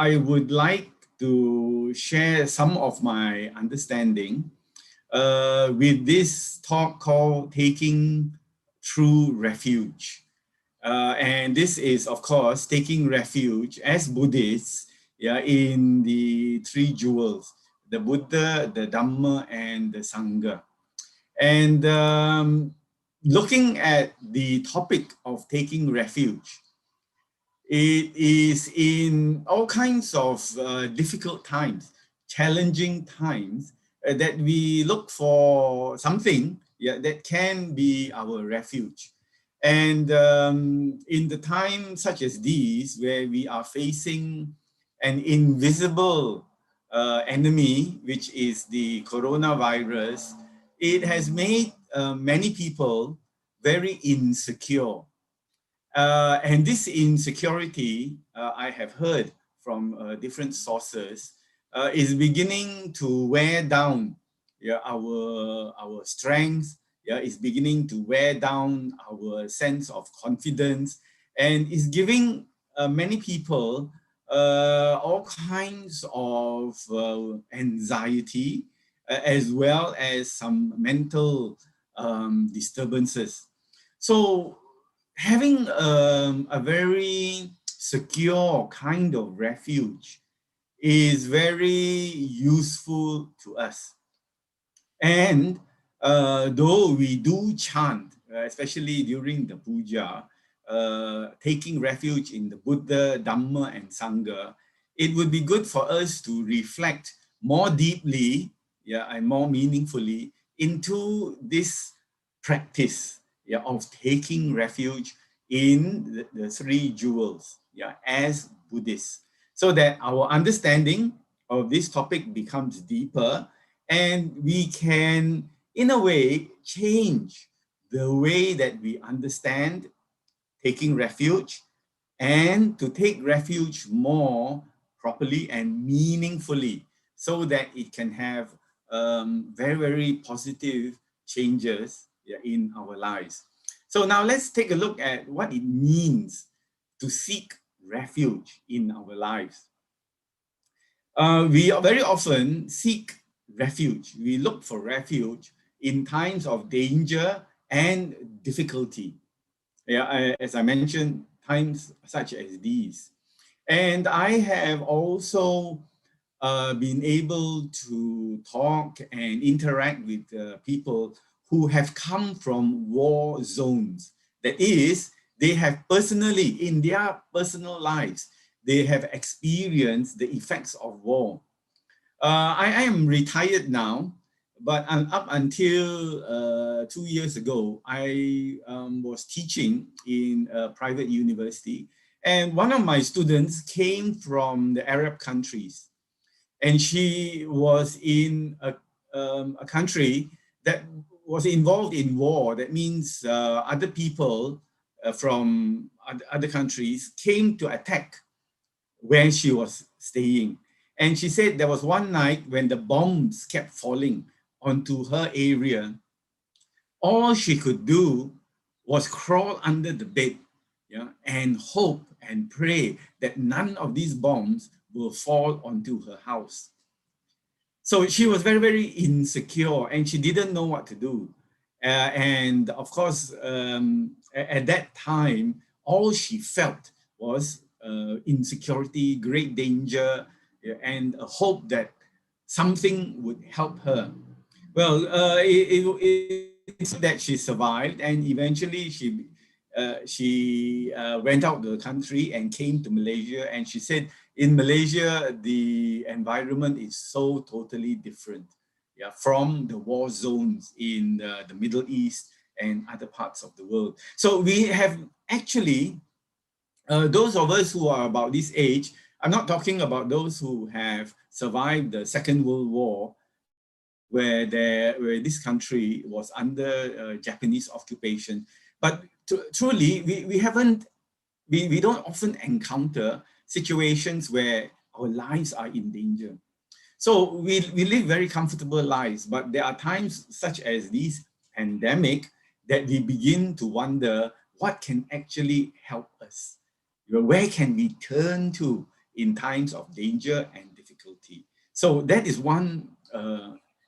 I would like to share some of my understanding with this talk called Taking True Refuge. And this is, of course, taking refuge as Buddhists in the three jewels, the Buddha, the Dhamma, and the Sangha. And looking at the topic of taking refuge, it is in all kinds of difficult times, challenging times, that we look for something that can be our refuge. And in the times such as these, where we are facing an invisible enemy, which is the coronavirus, it has made many people very insecure. And this insecurity, I have heard from different sources, is beginning to wear down our strength, is beginning to wear down our sense of confidence, and is giving many people all kinds of anxiety, as well as some mental disturbances. So having a very secure kind of refuge is very useful to us. And though we do chant, especially during the puja, taking refuge in the Buddha, Dhamma, and Sangha, it would be good for us to reflect more deeply and more meaningfully into this practice of taking refuge in the three jewels as Buddhists, so that our understanding of this topic becomes deeper, and we can, in a way, change the way that we understand taking refuge, and to take refuge more properly and meaningfully, so that it can have very, very positive changes in our lives. So now let's take a look at what it means to seek refuge in our lives. We very often seek refuge. We look for refuge in times of danger and difficulty. As I mentioned, times such as these. And I have also been able to talk and interact with people who have come from war zones. That is, they have personally, in their personal lives, they have experienced the effects of war. I am retired now, but up until 2 years ago, I was teaching in a private university. And one of my students came from the Arab countries. And she was in a country that was involved in war. That means other people from other countries came to attack where she was staying. And she said there was one night when the bombs kept falling onto her area. All she could do was crawl under the bed and hope and pray that none of these bombs will fall onto her house. So she was very, very insecure, and she didn't know what to do. And of course, at that time, all she felt was insecurity, great danger, and a hope that something would help her. Well, it's that she survived, and eventually she went out of the country and came to Malaysia. And she said, in Malaysia, the environment is so totally different from the war zones in the Middle East and other parts of the world. So we have actually, those of us who are about this age, I'm not talking about those who have survived the Second World War, where this country was under Japanese occupation. But truly, we don't often encounter situations where our lives are in danger. So we live very comfortable lives, but there are times such as this pandemic that we begin to wonder what can actually help us. Where can we turn to in times of danger and difficulty. So that is one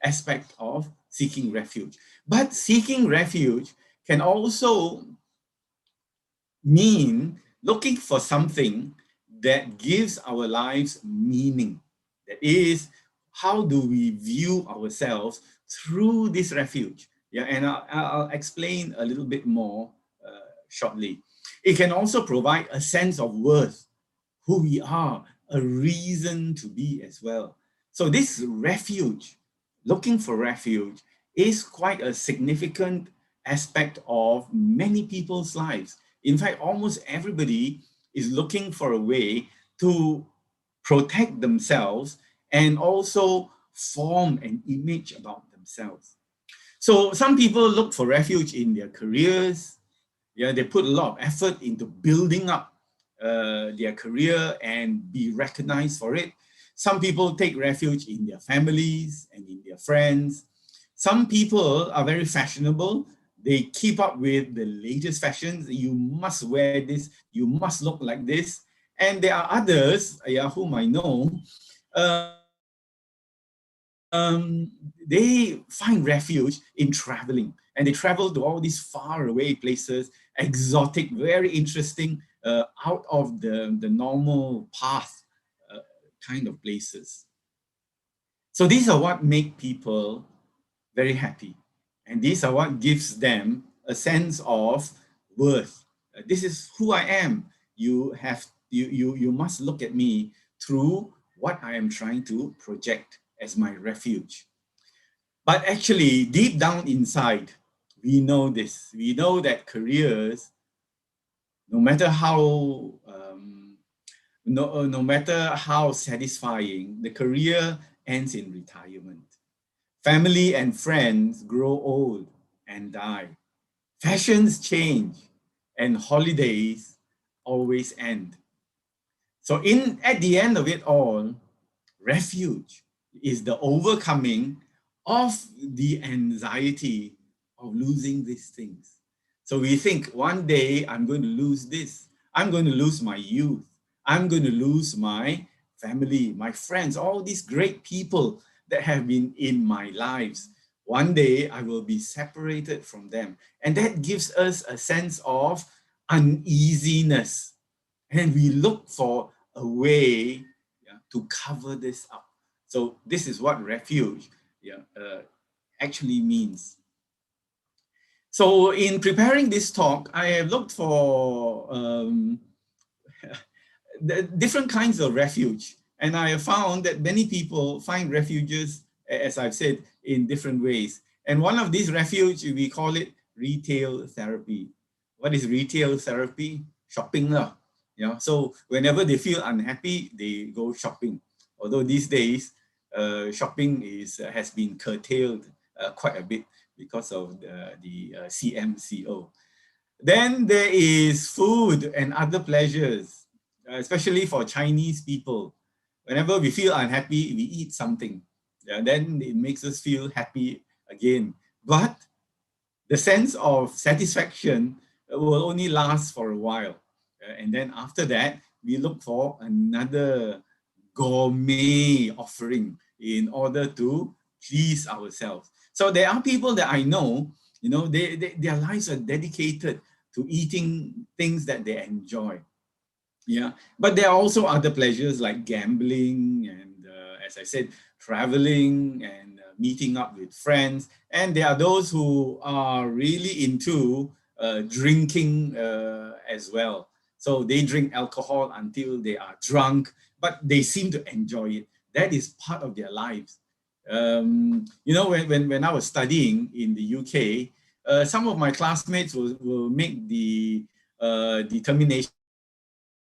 aspect of seeking refuge. But seeking refuge can also mean looking for something that gives our lives meaning. That is, how do we view ourselves through this refuge? Yeah, and I'll explain a little bit more shortly. It can also provide a sense of worth, who we are, a reason to be as well. So this refuge, looking for refuge, is quite a significant aspect of many people's lives. In fact, almost everybody is looking for a way to protect themselves and also form an image about themselves. So some people look for refuge in their careers. Yeah, they put a lot of effort into building up their career and be recognized for it. Some people take refuge in their families and in their friends. Some people are very fashionable. They keep up with the latest fashions. You must wear this. You must look like this. And there are others, whom I know, they find refuge in traveling, and they travel to all these faraway places, exotic, very interesting, out of the normal path kind of places. So these are what make people very happy, and these are what gives them a sense of worth. This is who I am. You must look at me through what I am trying to project as my refuge. But actually, deep down inside, we know this. We know that careers, no matter how no matter how satisfying, the career ends in retirement. Family and friends grow old and die. Fashions change, and holidays always end. So at the end of it all, refuge is the overcoming of the anxiety of losing these things. So we think one day I'm going to lose this. I'm going to lose my youth. I'm going to lose my family, my friends, all these great people that have been in my lives. One day I will be separated from them. And that gives us a sense of uneasiness. And we look for a way to cover this up. So this is what refuge actually means. So in preparing this talk, I have looked for the different kinds of refuge. And I have found that many people find refuges, as I've said, in different ways. And one of these refuge, we call it retail therapy. What is retail therapy? Shopping. So whenever they feel unhappy, they go shopping. Although these days, shopping has been curtailed quite a bit because of the CMCO. Then there is food and other pleasures, especially for Chinese people. Whenever we feel unhappy, we eat something. Then it makes us feel happy again. But the sense of satisfaction will only last for a while. And then after that, we look for another gourmet offering in order to please ourselves. So there are people that I know, their lives are dedicated to eating things that they enjoy. Yeah, but there are also other pleasures like gambling and, as I said, traveling and meeting up with friends. And there are those who are really into drinking as well. So they drink alcohol until they are drunk, but they seem to enjoy it. That is part of their lives. When I was studying in the UK, some of my classmates will make the determination,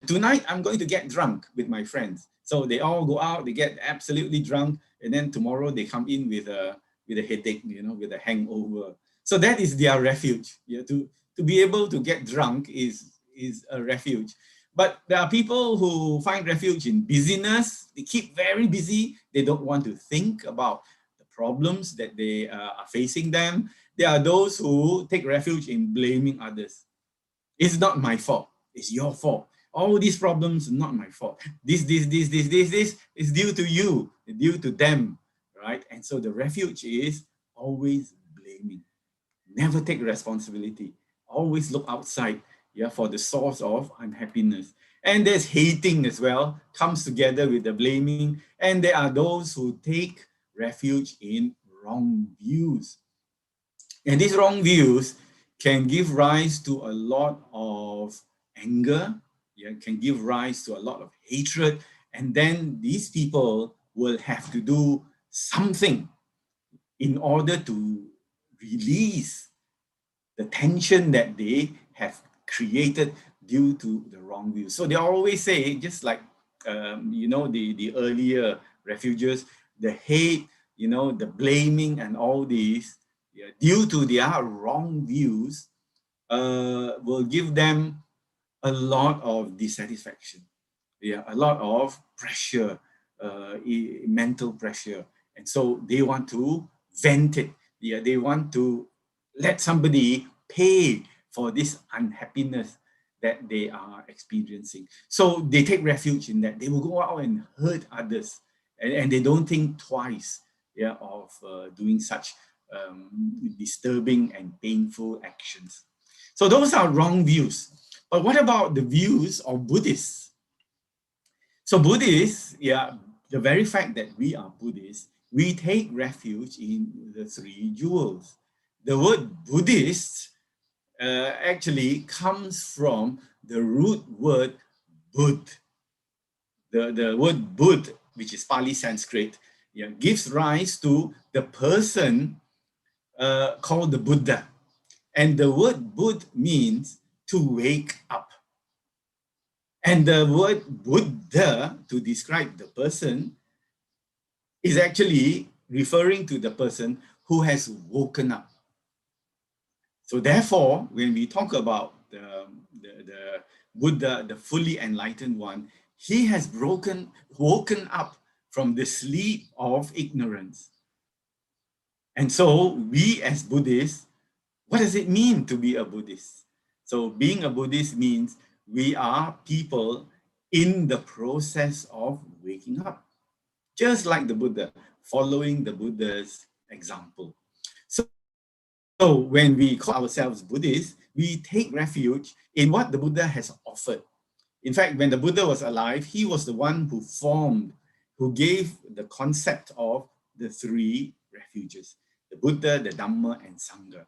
tonight I'm going to get drunk with my friends. So they all go out, they get absolutely drunk, and then tomorrow they come in with a headache, with a hangover. So that is their refuge. To be able to get drunk is a refuge. But there are people who find refuge in busyness. They keep very busy. They don't want to think about the problems that they are facing them. There are those who take refuge in blaming others. It's not my fault. It's your fault. All these problems, not my fault. This is due to you, due to them, right? And so the refuge is always blaming. Never take responsibility. Always look outside, yeah, for the source of unhappiness. And there's hating as well, comes together with the blaming. And there are those who take refuge in wrong views. And these wrong views can give rise to a lot of anger, yeah, can give rise to a lot of hatred. And then these people will have to do something in order to release the tension that they have created due to the wrong view. So they always say, just like, the earlier refugees, the hate, the blaming and all these, yeah, due to their wrong views, will give them a lot of dissatisfaction. Yeah, a lot of pressure, mental pressure. And so they want to vent it. Yeah, they want to let somebody pay for this unhappiness that they are experiencing. So they take refuge in that. They will go out and hurt others, and they don't think twice, yeah, of doing such disturbing and painful actions. So those are wrong views. But what about the views of Buddhists? So Buddhists, yeah, the very fact that we are Buddhists, we take refuge in the three jewels. The word Buddhist actually comes from the root word Bud. The word Bud, which is Pali Sanskrit, yeah, gives rise to the person called the Buddha. And the word Bud means to wake up. And the word Buddha, to describe the person, is actually referring to the person who has woken up. So therefore, when we talk about the Buddha, the fully enlightened one, he has woken up from the sleep of ignorance. And so we as Buddhists, what does it mean to be a Buddhist? So being a Buddhist means we are people in the process of waking up, just like the Buddha, following the Buddha's example. So when we call ourselves Buddhists, we take refuge in what the Buddha has offered. In fact, when the Buddha was alive, he was the one who gave the concept of the three refuges, the Buddha, the Dhamma, and Sangha.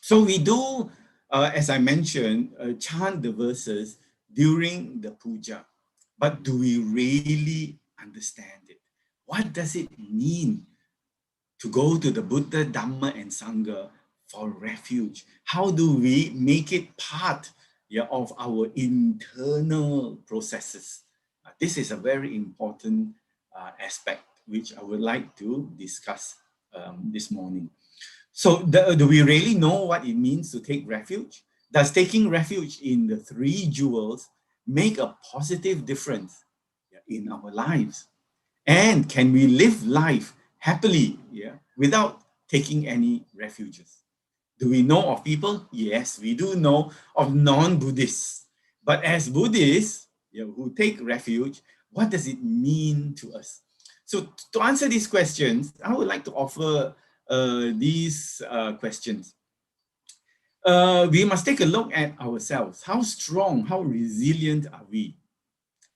So we do, as I mentioned, chant the verses during the puja. But do we really understand it? What does it mean to go to the Buddha, Dhamma, and Sangha for refuge? How do we make it part, yeah, of our internal processes? This is a very important aspect which I would like to discuss this morning. So do we really know what it means to take refuge? Does taking refuge in the three jewels make a positive difference, yeah, in our lives? And can we live life happily, yeah, without taking any refuges? Do we know of people? Yes, we do know of non-Buddhists. But as Buddhists, yeah, who take refuge, what does it mean to us? So to answer these questions, I would like to offer these questions. We must take a look at ourselves. How strong, how resilient are we?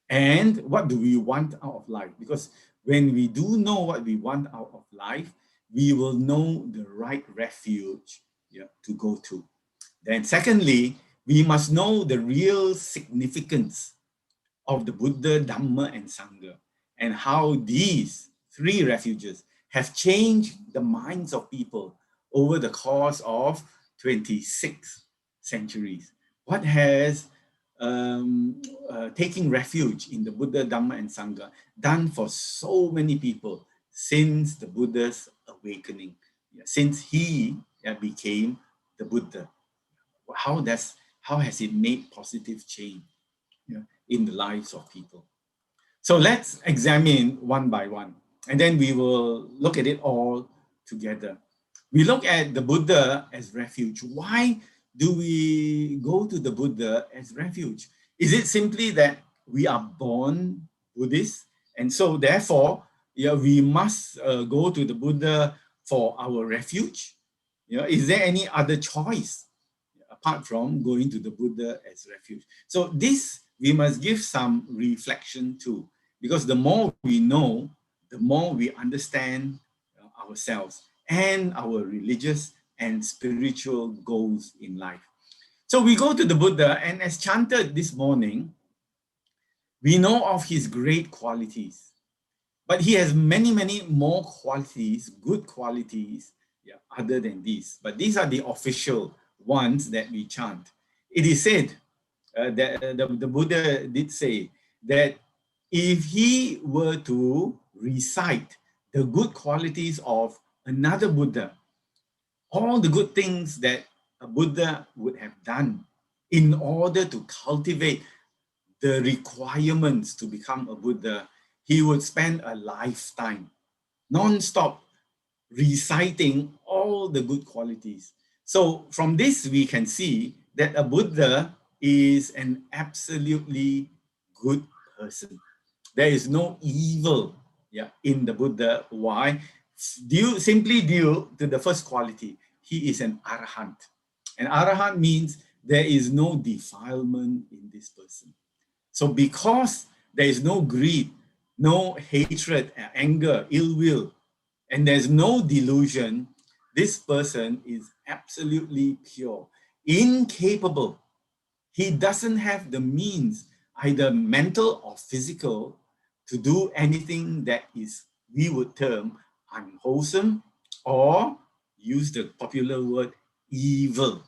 And what do we want out of life? Because when we do know what we want out of life, we will know the right refuge, yeah, to go to. Then secondly, we must know the real significance of the Buddha, Dhamma, and Sangha, and how these three refuges have changed the minds of people over the course of 26 centuries. What has taking refuge in the Buddha, Dhamma, and Sangha done for so many people since the Buddha's awakening, since he became the Buddha? How has it made positive change in the lives of people? So let's examine one by one, and then we will look at it all together. We look at the Buddha as refuge. Why do we go to the Buddha as refuge? Is it simply that we are born Buddhist, and so therefore, we must go to the Buddha for our refuge? Is there any other choice apart from going to the Buddha as refuge? So this we must give some reflection to, because the more we know, the more we understand ourselves and our religious and spiritual goals in life. So we go to the Buddha, and as chanted this morning, we know of his great qualities, but he has many, many more qualities, good qualities, other than these. But these are the official ones that we chant. It is said that the Buddha did say that if he were to recite the good qualities of another Buddha, all the good things that a Buddha would have done in order to cultivate the requirements to become a Buddha, he would spend a lifetime non-stop reciting all the good qualities. So from this, we can see that a Buddha is an absolutely good person. There is no evil in the Buddha. Why? Simply due to the first quality. He is an arahant. An arahant means there is no defilement in this person. So because there is no greed, no hatred, anger, ill will, and there's no delusion, this person is absolutely pure, incapable. He doesn't have the means, either mental or physical, to do anything that is, we would term, unwholesome, or use the popular word, evil.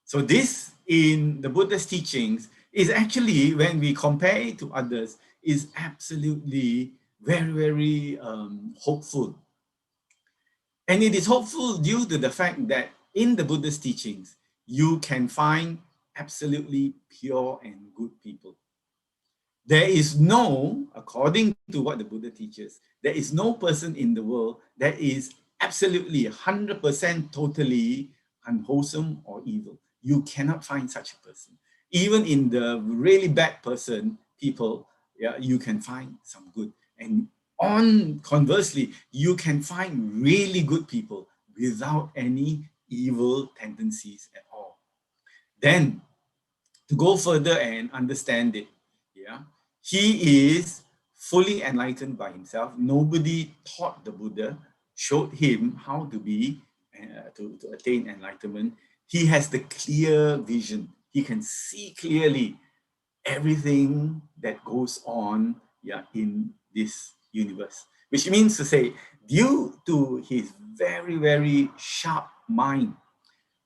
So this, in the Buddha's teachings, is actually, when we compare it to others, is absolutely very, very hopeful. And it is hopeful due to the fact that in the Buddha's teachings, you can find absolutely pure and good people. There is no, according to what the Buddha teaches, there is no person in the world that is absolutely 100% totally unwholesome or evil. You cannot find such a person. Even in the really bad person, people, you can find some good. And conversely, you can find really good people without any evil tendencies at all. Then, to go further and understand it, he is fully enlightened by himself. Nobody taught the Buddha, showed him how to be, to attain enlightenment. He has the clear vision. He can see clearly everything that goes on in this universe. Which means to say, due to his very, very sharp mind,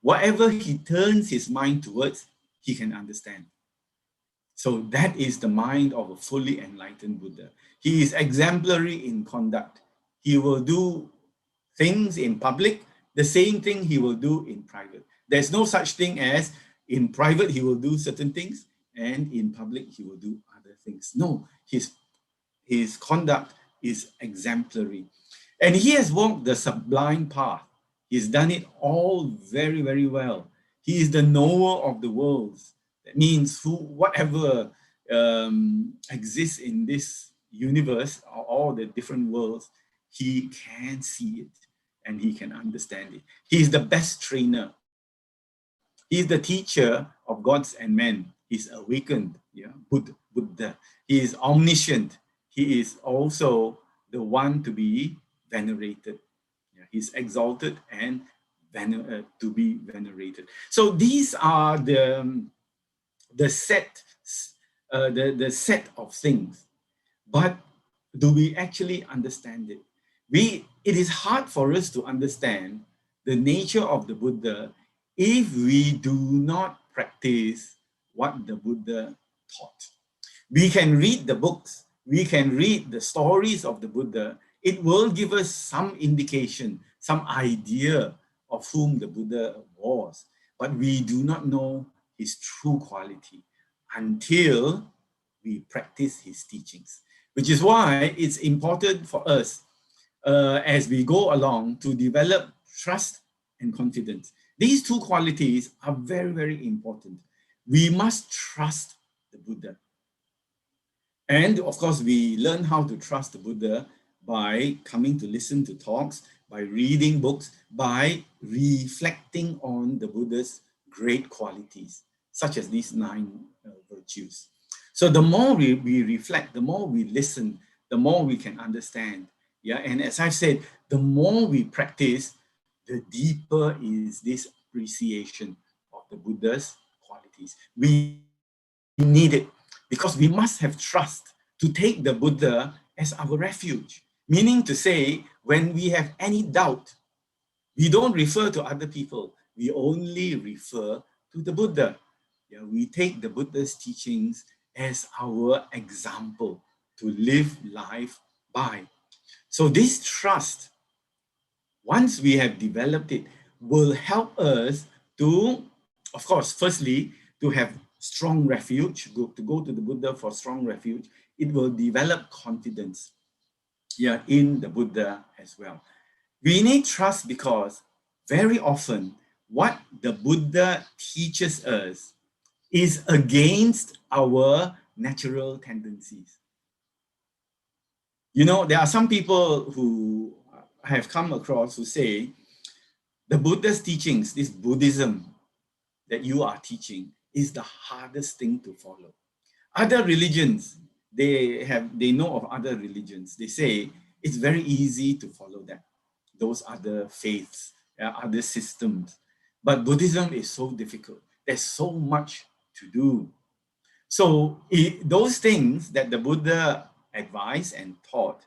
whatever he turns his mind towards, he can understand. So that is the mind of a fully enlightened Buddha. He is exemplary in conduct. He will do things in public, the same thing he will do in private. There's no such thing as in private he will do certain things and in public he will do other things. No, his conduct is exemplary. And he has walked the sublime path. He's done it all very, very well. He is the knower of the worlds. That means whatever exists in this universe, or all the different worlds, he can see it and he can understand it. He is the best trainer. He is the teacher of gods and men. He's awakened, Buddha. He is omniscient. He is also the one to be venerated. He's exalted and to be venerated. So these are the set of things. But do we actually understand it? It is hard for us to understand the nature of the Buddha if we do not practice what the Buddha taught. We can read the books, we can read the stories of the Buddha. It will give us some indication, some idea of whom the Buddha was, but we do not know his true quality until we practice his teachings, which is why it's important for us as we go along to develop trust and confidence. These two qualities are very, very important. We must trust the Buddha. And of course, we learn how to trust the Buddha by coming to listen to talks, by reading books, by reflecting on the Buddha's great qualities, such as these 9 virtues. So the more we reflect, the more we listen, the more we can understand. Yeah, and as I've said, the more we practice, the deeper is this appreciation of the Buddha's qualities. We need it because we must have trust to take the Buddha as our refuge. Meaning to say, when we have any doubt, we don't refer to other people. We only refer to the Buddha. Yeah, we take the Buddha's teachings as our example to live life by. So this trust, once we have developed it, will help us to, of course, firstly, to have strong refuge, to go to the Buddha for strong refuge. It will develop confidence, yeah, in the Buddha as well. We need trust because very often what the Buddha teaches us is against our natural tendencies. You know, there are some people who I have come across who say the Buddha's teachings, this Buddhism that you are teaching, is the hardest thing to follow. Other religions, they know of other religions. They say it's very easy to follow them, those other faiths, other systems. But Buddhism is so difficult. There's so much to do. So those things that the Buddha advised and taught,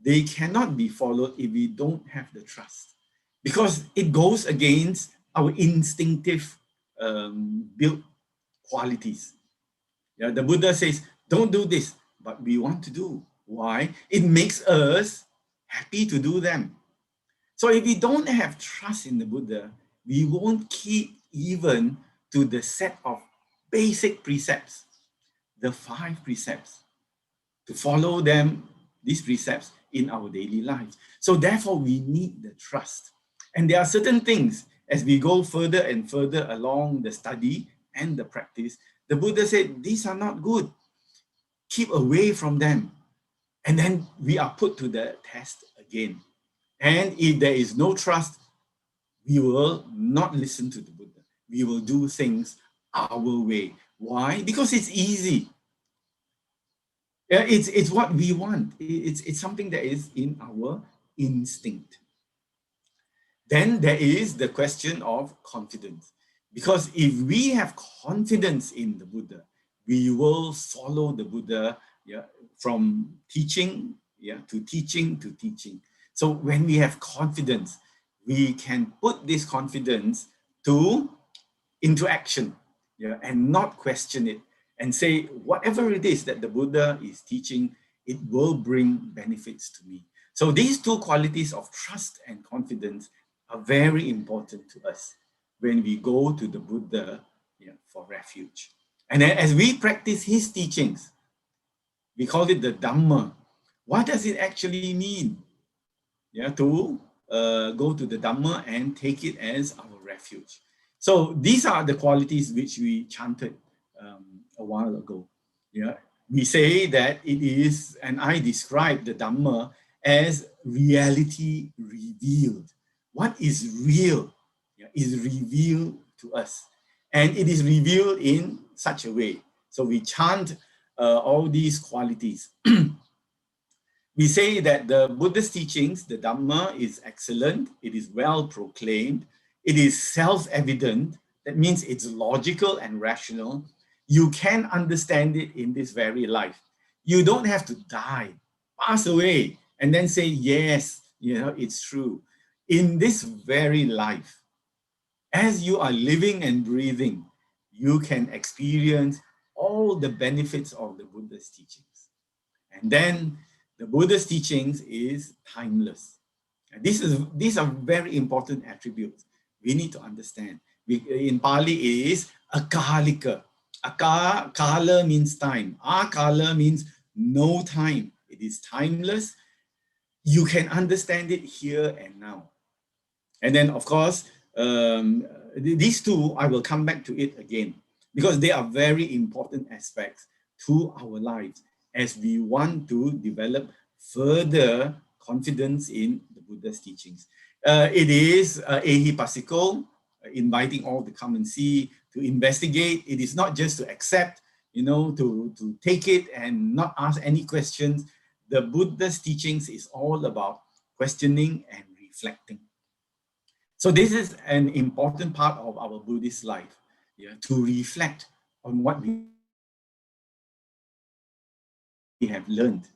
they cannot be followed if we don't have the trust, because it goes against our instinctive built qualities. Yeah, the Buddha says, don't do this, but we want to do. Why? It makes us happy to do them. So if we don't have trust in the Buddha, we won't keep even to the set of basic precepts, the 5 precepts, to follow them, these precepts, in our daily lives. So therefore, we need the trust. And there are certain things, as we go further and further along the study and the practice, the Buddha said, these are not good. Keep away from them. And then we are put to the test again. And if there is no trust, we will not listen to the Buddha. We will do things our way. Why? Because it's easy. It's what we want. It's something that is in our instinct. Then there is the question of confidence. Because if we have confidence in the Buddha, we will follow the Buddha, yeah, from teaching, yeah, to teaching to teaching. So when we have confidence, we can put this confidence into action, yeah, and not question it, and say, whatever it is that the Buddha is teaching, it will bring benefits to me. So these 2 qualities of trust and confidence are very important to us when we go to the Buddha, yeah, for refuge. And then as we practice his teachings, we call it the Dhamma. What does it actually mean? Yeah, to go to the Dhamma and take it as our refuge. So these are the qualities which we chanted a while ago. Yeah, we say that it is, and I describe the Dhamma as reality revealed. What is real, yeah, is revealed to us, and it is revealed in such a way. So we chant all these qualities. We say that the Buddhist teachings, the Dhamma, is excellent. It is well proclaimed. It is self-evident. That means it's logical and rational. You can understand it in this very life. You don't have to die, pass away, and then say, yes, you know, it's true. In this very life, as you are living and breathing, you can experience all the benefits of the Buddha's teachings. And then the Buddha's teachings is timeless. And these are very important attributes we need to understand. In Pali, it is akalika. Kala means time. Akala means no time. It is timeless. You can understand it here and now. And then, of course, these 2, I will come back to it again, because they are very important aspects to our lives as we want to develop further confidence in the Buddha's teachings. It is ahipasiko, inviting all to come and see, to investigate. It is not just to accept, to take it and not ask any questions. The Buddha's teachings is all about questioning and reflecting. So this is an important part of our Buddhist life, to reflect on what we have learned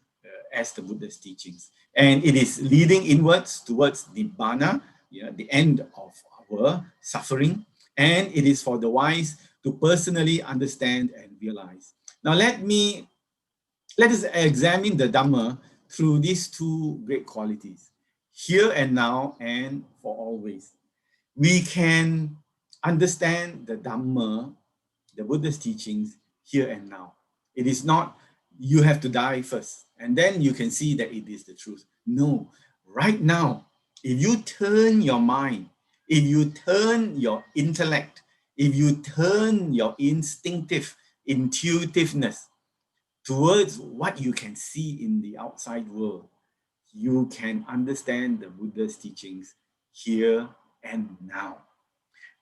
as the Buddha's teachings. And it is leading inwards towards Nibbana, the end of our suffering. And it is for the wise to personally understand and realize. Now let us examine the Dhamma through these two great qualities, here and now and for always. We can understand the Dhamma, the Buddha's teachings, here and now. It is not you have to die first and then you can see that it is the truth. No, right now, if you turn your mind, if you turn your intellect, if you turn your intuitiveness towards what you can see in the outside world, you can understand the Buddha's teachings here and now.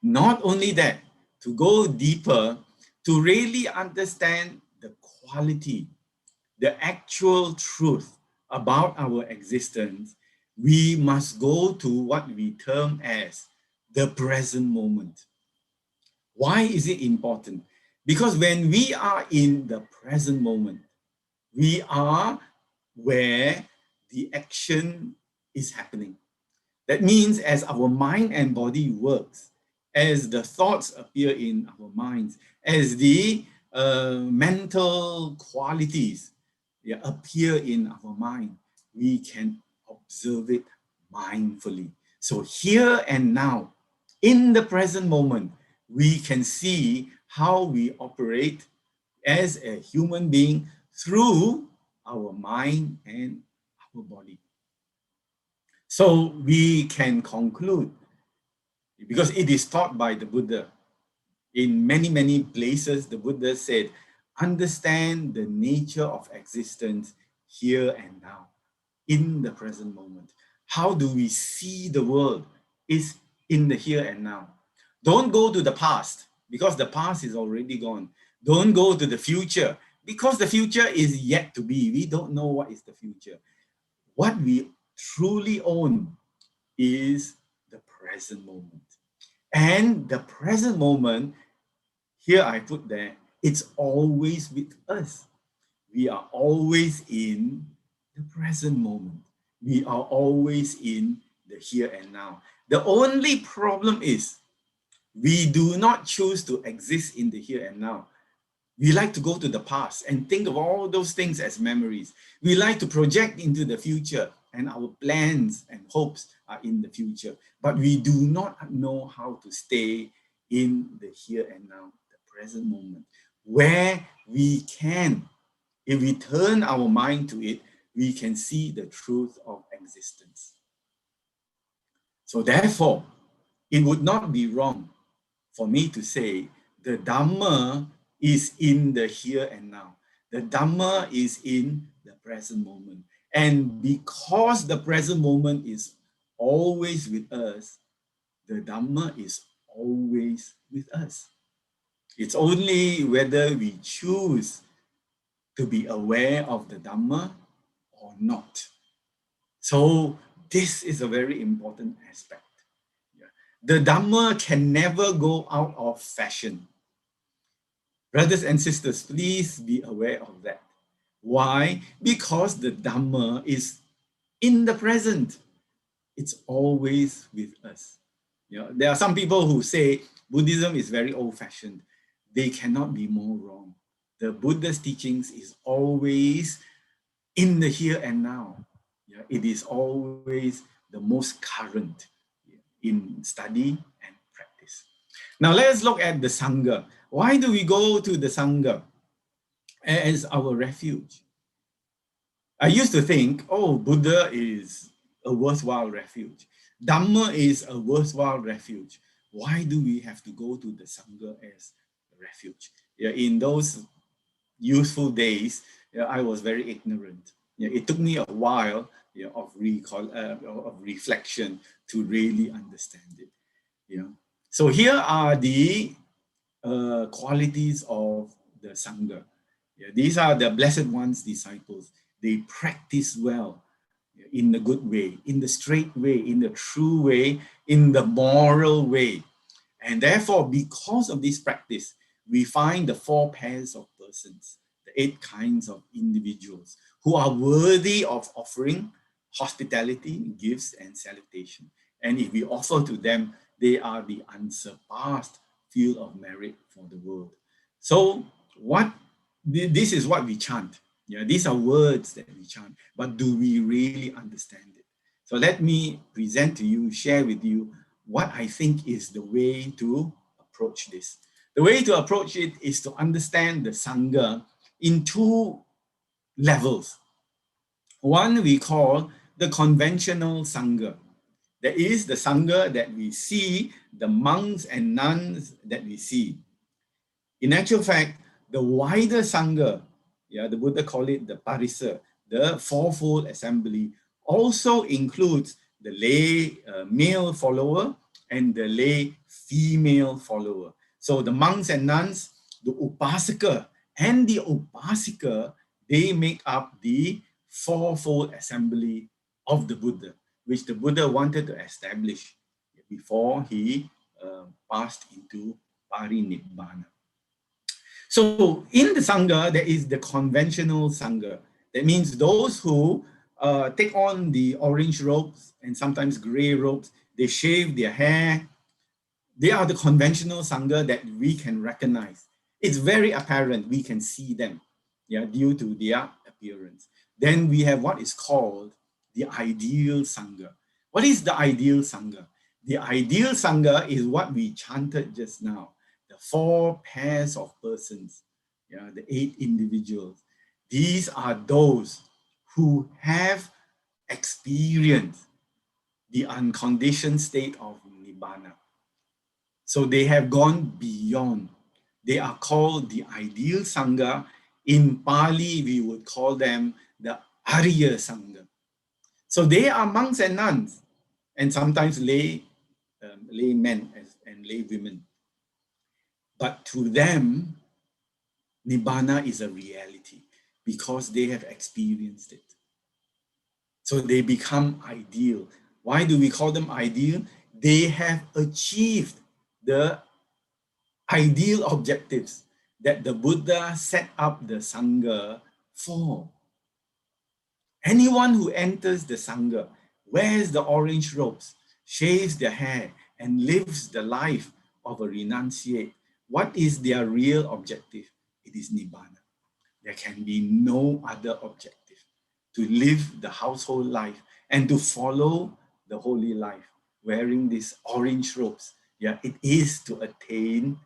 Not only that, to go deeper, to really understand the quality, the actual truth about our existence, we must go to what we term as the present moment. Why is it important? Because when we are in the present moment, we are where the action is happening. That means as our mind and body works, as the thoughts appear in our minds, as the mental qualities appear in our mind, we can observe it mindfully. So here and now, in the present moment, we can see how we operate as a human being through our mind and our body. So we can conclude, because it is taught by the Buddha, in many, many places, the Buddha said, understand the nature of existence here and now, in the present moment. How do we see the world is in the here and now. Don't go to the past, because the past is already gone. Don't go to the future, because the future is yet to be. We don't know what is the future. What we truly own is the present moment. And the present moment, here I put there, it's always with us. We are always in the present moment. We are always in the here and now. The only problem is we do not choose to exist in the here and now. We like to go to the past and think of all those things as memories. We like to project into the future, and our plans and hopes are in the future. But we do not know how to stay in the here and now, the present moment, where we can, if we turn our mind to it, we can see the truth of existence. So therefore, it would not be wrong for me to say the Dhamma is in the here and now. The Dhamma is in the present moment. And because the present moment is always with us, the Dhamma is always with us. It's only whether we choose to be aware of the Dhamma or not. So this is a very important aspect. The Dhamma can never go out of fashion. Brothers and sisters, please be aware of that. Why? Because the Dhamma is in the present. It's always with us. There are some people who say Buddhism is very old-fashioned. They cannot be more wrong. The Buddha's teachings is always in the here and now. It is always the most current in study and practice. Now let's look at the Sangha. Why do we go to the Sangha as our refuge? I used to think, oh, Buddha is a worthwhile refuge. Dhamma is a worthwhile refuge. Why do we have to go to the Sangha as a refuge? In those youthful days, I was very ignorant. It took me a while of reflection to really understand it. So here are the qualities of the Sangha. These are the Blessed One's disciples. They practice well in the good way, in the straight way, in the true way, in the moral way. And therefore, because of this practice, we find the 4 pairs of persons, the 8 kinds of individuals who are worthy of offering hospitality, gifts, and salutation. And if we offer to them, they are the unsurpassed field of merit for the world. So this is what we chant. These are words that we chant, but do we really understand it? So let me present to you, share with you what I think is the way to approach this. The way to approach it is to understand the Sangha in 2 levels. One we call the conventional Sangha. There is the Sangha that we see, the monks and nuns that we see. In actual fact, the wider Sangha, the Buddha called it the Parisa, the fourfold assembly, also includes the lay male follower and the lay female follower. So the monks and nuns, the Upasaka and the Upasika, they make up the fourfold assembly of the Buddha, which the Buddha wanted to establish before he passed into Parinibbana. So in the Sangha, there is the conventional Sangha. That means those who take on the orange robes and sometimes gray robes, they shave their hair. They are the conventional Sangha that we can recognize. It's very apparent, we can see them, due to their appearance. Then we have what is called the ideal Sangha. What is the ideal Sangha? The ideal Sangha is what we chanted just now. The 4 pairs of persons, the 8 individuals. These are those who have experienced the unconditioned state of Nibbana. So they have gone beyond. They are called the ideal Sangha. In Pali, we would call them the Arya Sangha. So they are monks and nuns, and sometimes lay men and lay women. But to them, Nibbana is a reality because they have experienced it. So they become ideal. Why do we call them ideal? They have achieved the ideal objectives that the Buddha set up the Sangha for. Anyone who enters the Sangha, wears the orange robes, shaves their hair, and lives the life of a renunciate, what is their real objective? It is Nibbana. There can be no other objective. To live the household life and to follow the holy life, wearing these orange robes, it is to attain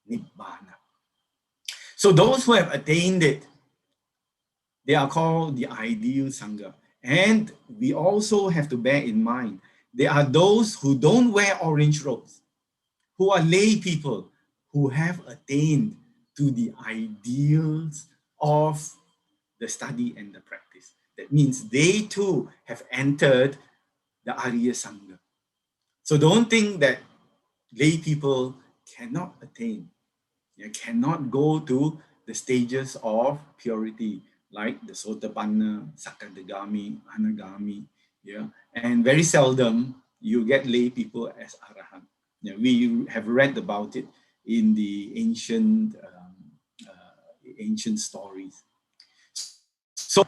Nibbana. So those who have attained it, they are called the ideal Sangha. And we also have to bear in mind, there are those who don't wear orange robes, who are lay people, who have attained to the ideals of the study and the practice. That means they too have entered the Arya Sangha. So don't think that lay people cannot attain, cannot go to the stages of purity, like the Sotapanna, Sakadagami, Anagami, and very seldom you get lay people as Arahant. We have read about it in the ancient stories. So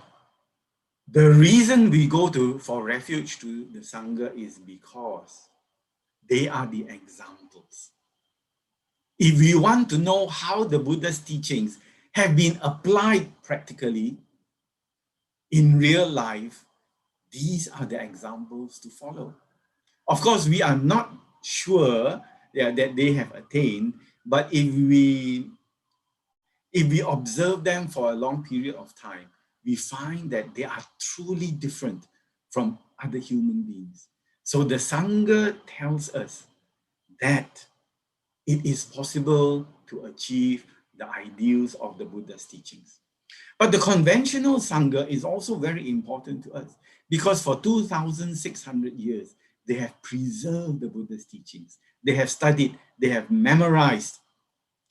the reason we go for refuge to the Sangha is because they are the examples. If we want to know how the Buddha's teachings have been applied practically in real life, these are the examples to follow. Of course, we are not sure that they have attained, but if we observe them for a long period of time, we find that they are truly different from other human beings. So the Sangha tells us that it is possible to achieve the ideals of the Buddha's teachings. But the conventional Sangha is also very important to us because for 2,600 years, they have preserved the Buddha's teachings. They have studied, they have memorized,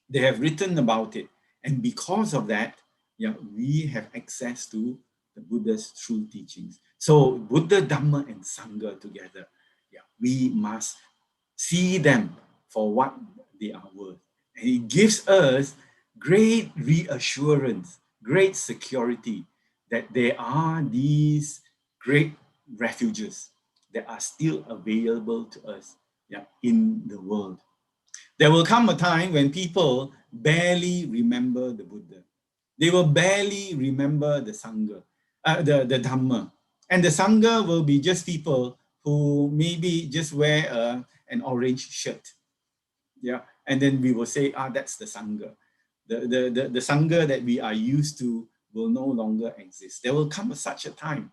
they have written about it. And because of that, yeah, we have access to the Buddha's true teachings. So Buddha, Dhamma, and Sangha together, yeah, we must see them for what they are worth. And it gives us great reassurance, great security that there are these great refuges that are still available to us, yeah, in the world. There will come a time when people barely remember the Buddha. They will barely remember the Sangha, the Dhamma. And the Sangha will be just people who maybe just wear an orange shirt. Yeah. And then we will say, that's the Sangha. The Sangha that we are used to will no longer exist. There will come such a time.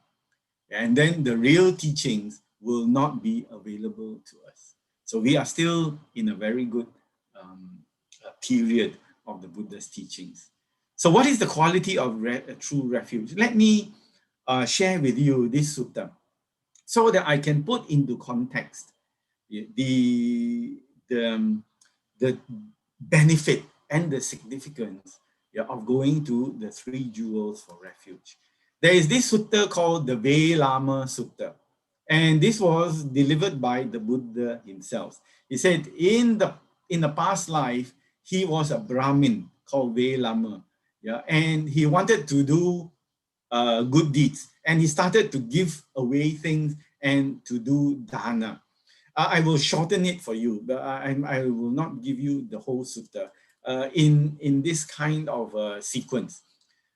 And then the real teachings will not be available to us. So we are still in a very good period of the Buddha's teachings. So what is the quality of a true refuge? Let me share with you this sutta so that I can put into context the benefit and the significance, yeah, of going to the three jewels for refuge. There is this sutta called the Velama Sutta. And this was delivered by the Buddha himself. He said in the past life, he was a Brahmin called Velama. Yeah, and he wanted to do good deeds. And he started to give away things and to do dana. I will shorten it for you, but I will not give you the whole sutta in this kind of sequence.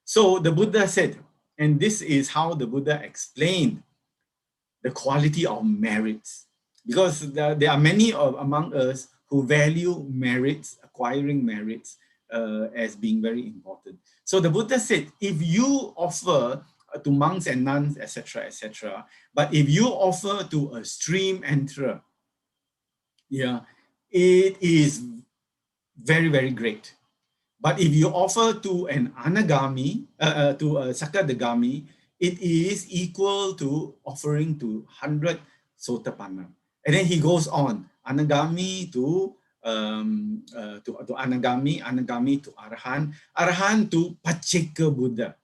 So the Buddha said, and this is how the Buddha explained the quality of merits, because there are many among us who value merits, acquiring merits as being very important. So the Buddha said, if you offer to monks and nuns, etc., but if you offer to a stream enterer, yeah, it is very, very great. But if you offer to an anagami, to a sakadagami, it is equal to offering to 100 sotapanna. And then he goes on, anagami to anagami, anagami to arhan, arhan to pacheka Buddha.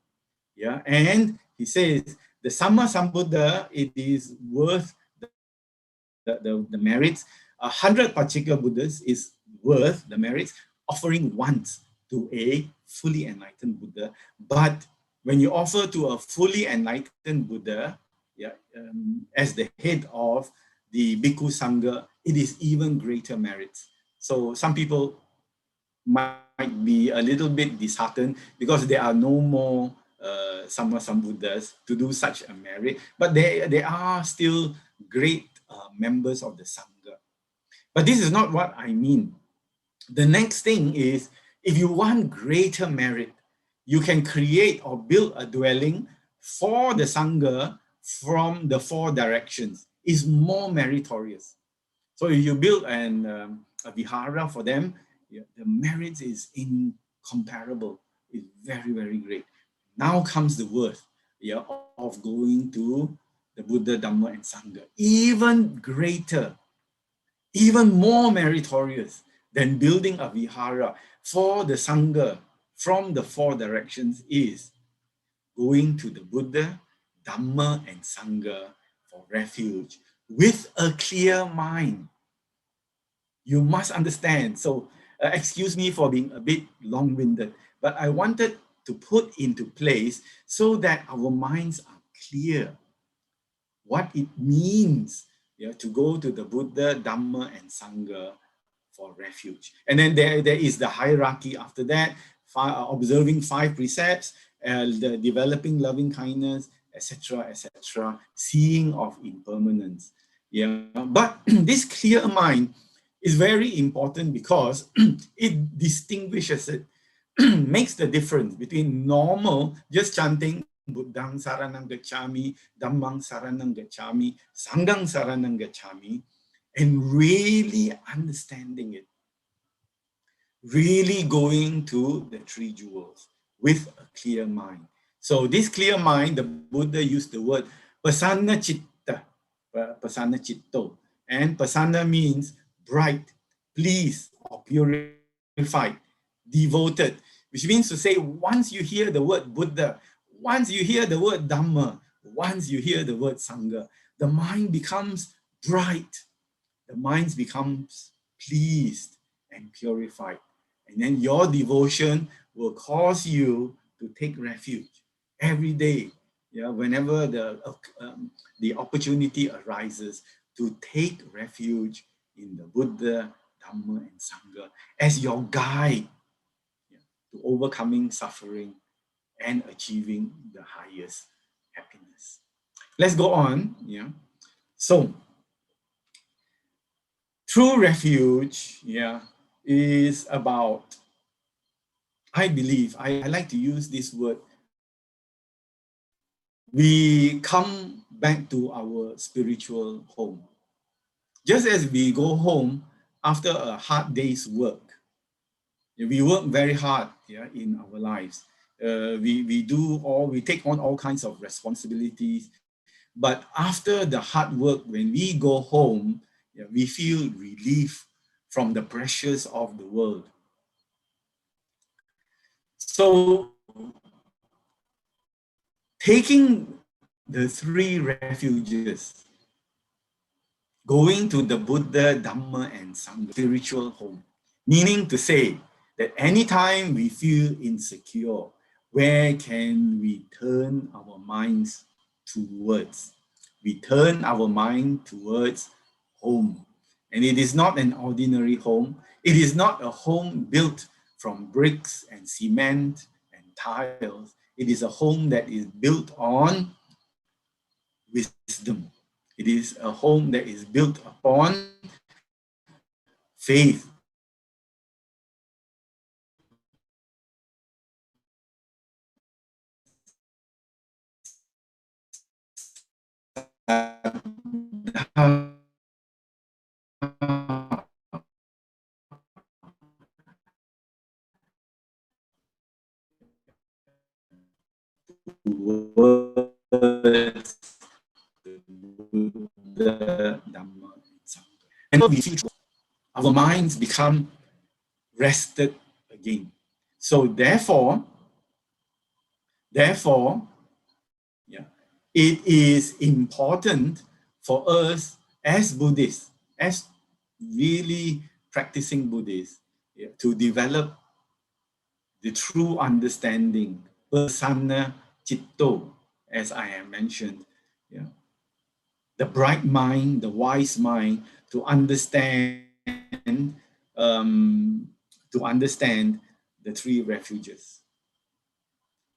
Yeah, and he says the Sama Sambuddha, it is worth the merits. 100 Pacheka Buddhas is worth the merits offering once to a fully enlightened Buddha. But when you offer to a fully enlightened Buddha, yeah, as the head of the Bhikkhu Sangha, it is even greater merits. So some people might be a little bit disheartened because there are no more Sama Sambuddhas to do such a merit, but they are still great members of the Sangha. But this is not what I mean. The next thing is, if you want greater merit, you can create or build a dwelling for the Sangha from the four directions. It's more meritorious. So if you build a Vihara for them, yeah, the merits is incomparable. It's very, very great. Now comes the worth, yeah, of going to the Buddha, Dhamma, and Sangha. Even greater, even more meritorious than building a Vihara for the Sangha from the four directions is going to the Buddha, Dhamma, and Sangha for refuge with a clear mind. You must understand. So excuse me for being a bit long-winded, but I wanted to put into place so that our minds are clear what it means, yeah, to go to the Buddha, Dhamma, and Sangha for refuge. And then there is the hierarchy after that, observing 5 precepts, the developing loving kindness, etc., seeing of impermanence. Yeah, but this clear mind is very important because it distinguishes it, makes the difference between normal, just chanting Buddhang Saranang Gacchami, Dhammang Saranang Gacchami, Sanghang Saranang Gacchami, and really understanding it. really going to the three jewels with a clear mind. So this clear mind, the Buddha used the word pasana chitta, pasana chitto. And pasana means bright, pleased, or purified, devoted, which means to say once you hear the word Buddha, once you hear the word Dhamma, once you hear the word Sangha, the mind becomes bright, the mind becomes pleased and purified. And then your devotion will cause you to take refuge every day, yeah, whenever the opportunity arises, to take refuge in the Buddha, Dhamma, and Sangha as your guide, yeah, to overcoming suffering and achieving the highest happiness. Let's go on. Yeah. So, true refuge, yeah, is about, I believe, I like to use this word, we come back to our spiritual home. Just as we go home after a hard day's work, we work very hard, yeah, in our lives. We take on all kinds of responsibilities. But after the hard work, when we go home, yeah, we feel relief from the pressures of the world. So taking the three refuges, going to the Buddha, Dhamma, and Sangha spiritual home, meaning to say that anytime we feel insecure, where can we turn our minds towards? We turn our mind towards home. And it is not an ordinary home. It is not a home built from bricks and cement and tiles. It is a home that is built on wisdom. It is a home that is built upon faith. The Dhamma, and we feel our minds become rested again. So therefore, yeah, it is important for us as Buddhists, as really practicing Buddhists, yeah, to develop the true understanding, pasana citto, as I have mentioned, yeah, the bright mind, the wise mind, to understand um, the three refuges.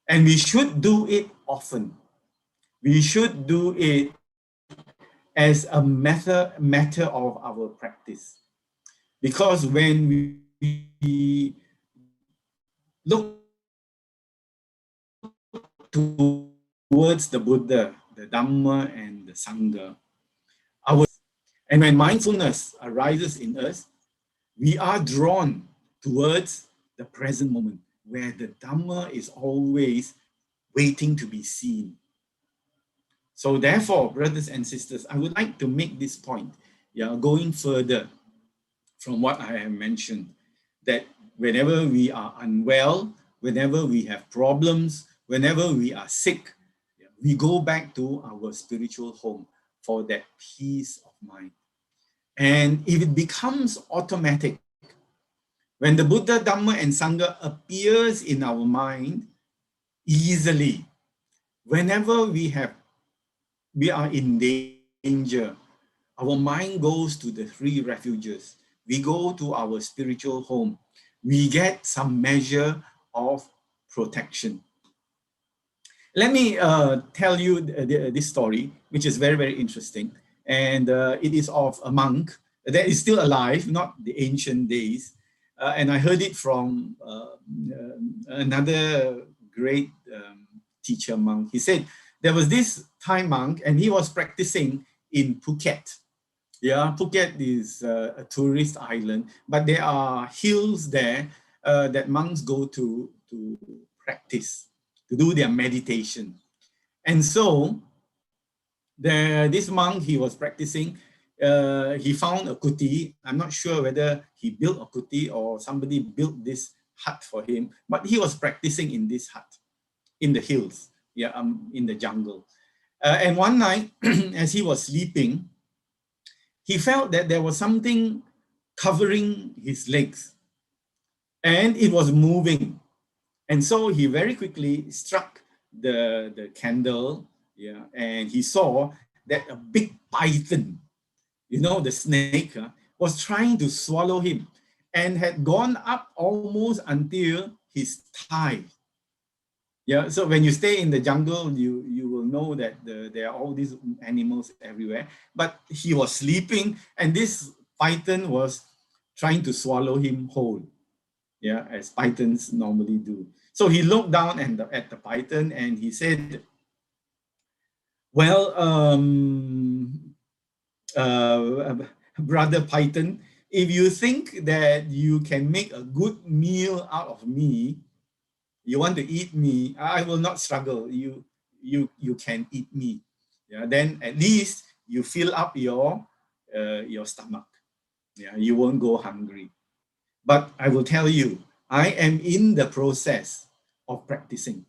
And we should do it often. We should do it as a matter of our practice. Because when we look towards the Buddha, the Dhamma, and the Sangha, and when mindfulness arises in us, we are drawn towards the present moment, where the Dhamma is always waiting to be seen. So therefore, brothers and sisters, I would like to make this point, yeah, going further from what I have mentioned, that whenever we are unwell, whenever we have problems, whenever we are sick, yeah, we go back to our spiritual home for that peace of mind. And if it becomes automatic, when the Buddha, Dhamma, and Sangha appears in our mind easily, whenever we are in danger, our mind goes to the three refuges. We go to our spiritual home. We get some measure of protection. Let me tell you this story, which is very, very interesting. And it is of a monk that is still alive, not the ancient days. And I heard it from another great teacher monk. He said there was this Thai monk and he was practicing in Phuket. Yeah, Phuket is a tourist island, but there are hills there that monks go to practice, to do their meditation. And so this monk, he was practicing, he found a kuti. I'm not sure whether he built a kuti or somebody built this hut for him, but he was practicing in this hut, in the hills, yeah, in the jungle. And one night, as he was sleeping, he felt that there was something covering his legs and it was moving. And so he very quickly struck the candle, yeah, and he saw that a big python, you know, the snake, was trying to swallow him and had gone up almost until his thigh. Yeah, so when you stay in the jungle, you will know that there are all these animals everywhere. But he was sleeping, and this python was trying to swallow him whole. Yeah, as pythons normally do. So he looked down at the python and he said, "Well, brother python, if you think that you can make a good meal out of me, you want to eat me, I will not struggle. You can eat me. Yeah, then at least you fill up your stomach. Yeah, you won't go hungry. But I will tell you, I am in the process of practicing.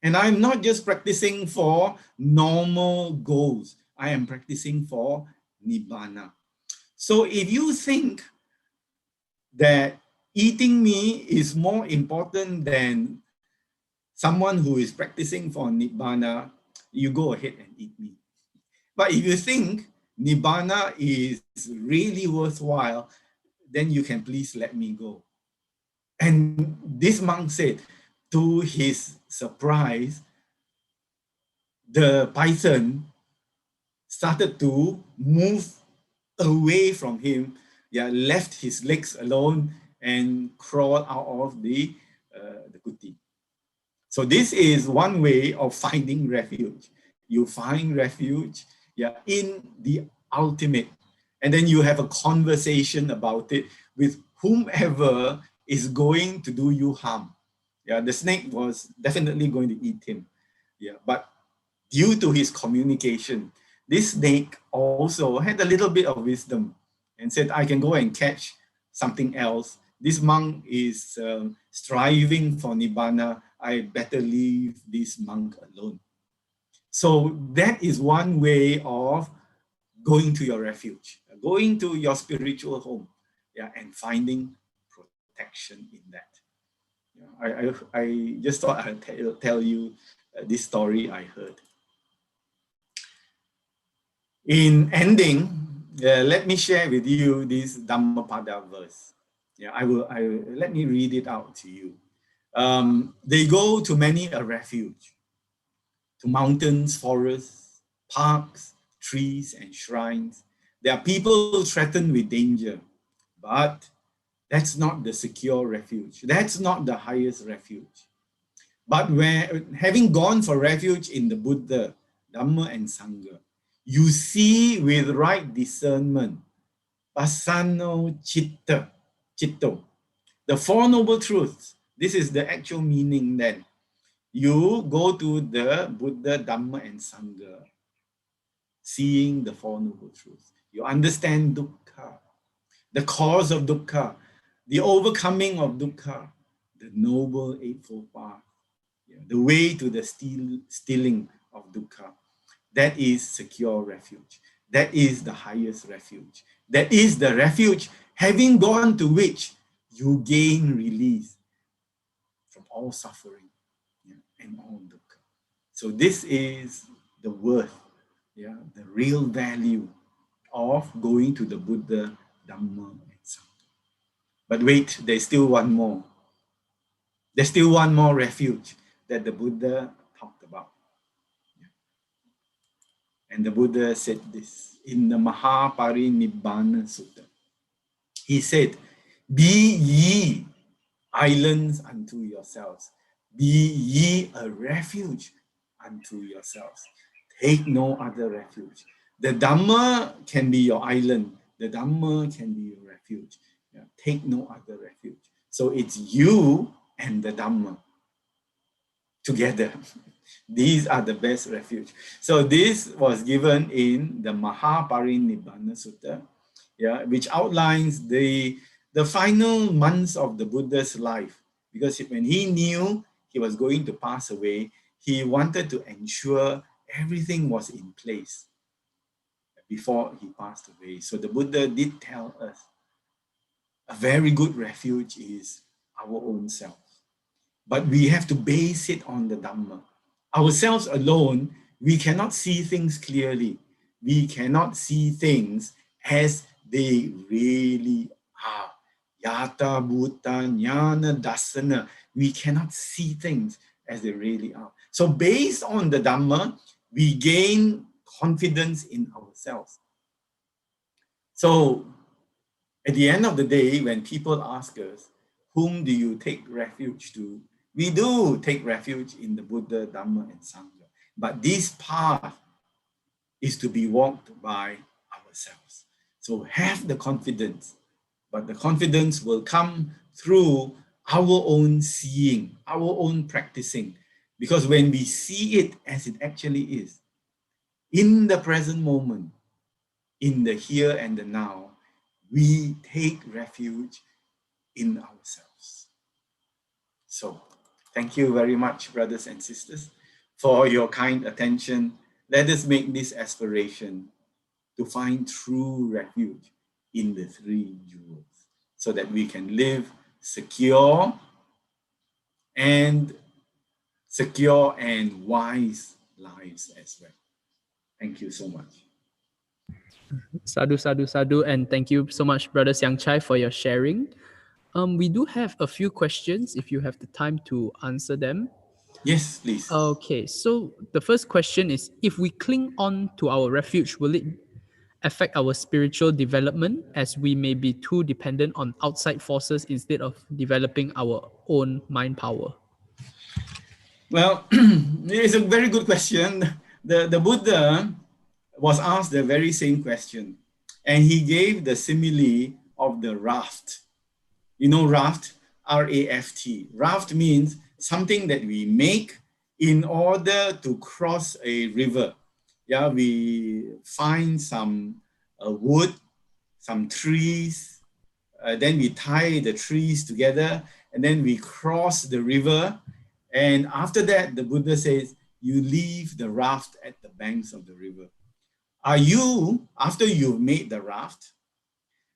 And I'm not just practicing for normal goals. I am practicing for Nibbana. So if you think that eating me is more important than someone who is practicing for Nibbana, you go ahead and eat me. But if you think Nibbana is really worthwhile, then you can please let me go." And this monk said, to his surprise, the python started to move away from him, yeah, left his legs alone and crawled out of the kuti. So this is one way of finding refuge. You find refuge, yeah, in the ultimate, and then you have a conversation about it with whomever is going to do you harm. Yeah, the snake was definitely going to eat him. Yeah, but due to his communication, this snake also had a little bit of wisdom and said, "I can go and catch something else. This monk is striving for Nibbana. I better leave this monk alone." So that is one way of going to your refuge, going to your spiritual home, yeah, and finding protection in that. Yeah, I just thought I'd tell you this story I heard. In ending, let me share with you this Dhammapada verse. Yeah, let me read it out to you. They go to many a refuge, to mountains, forests, parks, trees, and shrines. There are people threatened with danger, but that's not the secure refuge. That's not the highest refuge. But having gone for refuge in the Buddha, Dhamma, and Sangha, you see with right discernment, pasano chitto, the Four Noble Truths. This is the actual meaning then. You go to the Buddha, Dhamma, and Sangha, seeing the Four Noble Truths. You understand dukkha, the cause of dukkha, the overcoming of dukkha, the Noble Eightfold Path, the way to the stealing of dukkha. That is secure refuge. That is the highest refuge. That is the refuge having gone to which you gain release from all suffering, and all dukkha. So this is the worth, the real value of going to the Buddha, Dhamma, and Sangha. But wait, there's still one more. There's still one more refuge that the Buddha talked about. And the Buddha said this in the Mahaparinibbana Sutta. He said, "Be ye islands unto yourselves. Be ye a refuge unto yourselves. Take no other refuge. The Dhamma can be your island. The Dhamma can be your refuge. Yeah, take no other refuge. So it's you and the Dhamma together. These are the best refuge. So this was given in the Mahaparinibbana Sutta, yeah, which outlines the final months of the Buddha's life. Because when he knew he was going to pass away, he wanted to ensure everything was in place before he passed away. So the Buddha did tell us a very good refuge is our own self. But we have to base it on the Dhamma. Ourselves alone, we cannot see things clearly. We cannot see things as they really are. Yata bhuta jnana dasana. We cannot see things as they really are. So based on the Dhamma, we gain confidence in ourselves. So at the end of the day, when people ask us, whom do you take refuge to? We do take refuge in the Buddha, Dhamma, and Sangha. But this path is to be walked by ourselves. So have the confidence, but the confidence will come through our own seeing, our own practicing. Because when we see it as it actually is, in the present moment, in the here and the now, we take refuge in ourselves. So, thank you very much, brothers and sisters, for your kind attention. Let us make this aspiration to find true refuge in the three jewels so that we can live secure and wise lives as well. Thank you so much. Sadhu, sadhu, sadhu, and thank you so much, Brother Siang Chye, for your sharing. We do have a few questions if you have the time to answer them. Yes, please. Okay, so the first question is, if we cling on to our refuge, will it affect our spiritual development as we may be too dependent on outside forces instead of developing our own mind power? Well, it's a very good question. The Buddha was asked the very same question, and he gave the simile of the raft. You know, raft, R-A-F-T. Raft means something that we make in order to cross a river. Yeah, we find some wood, some trees, then we tie the trees together, and then we cross the river. And after that, the Buddha says, you leave the raft at the banks of the river. Are you, after you've made the raft,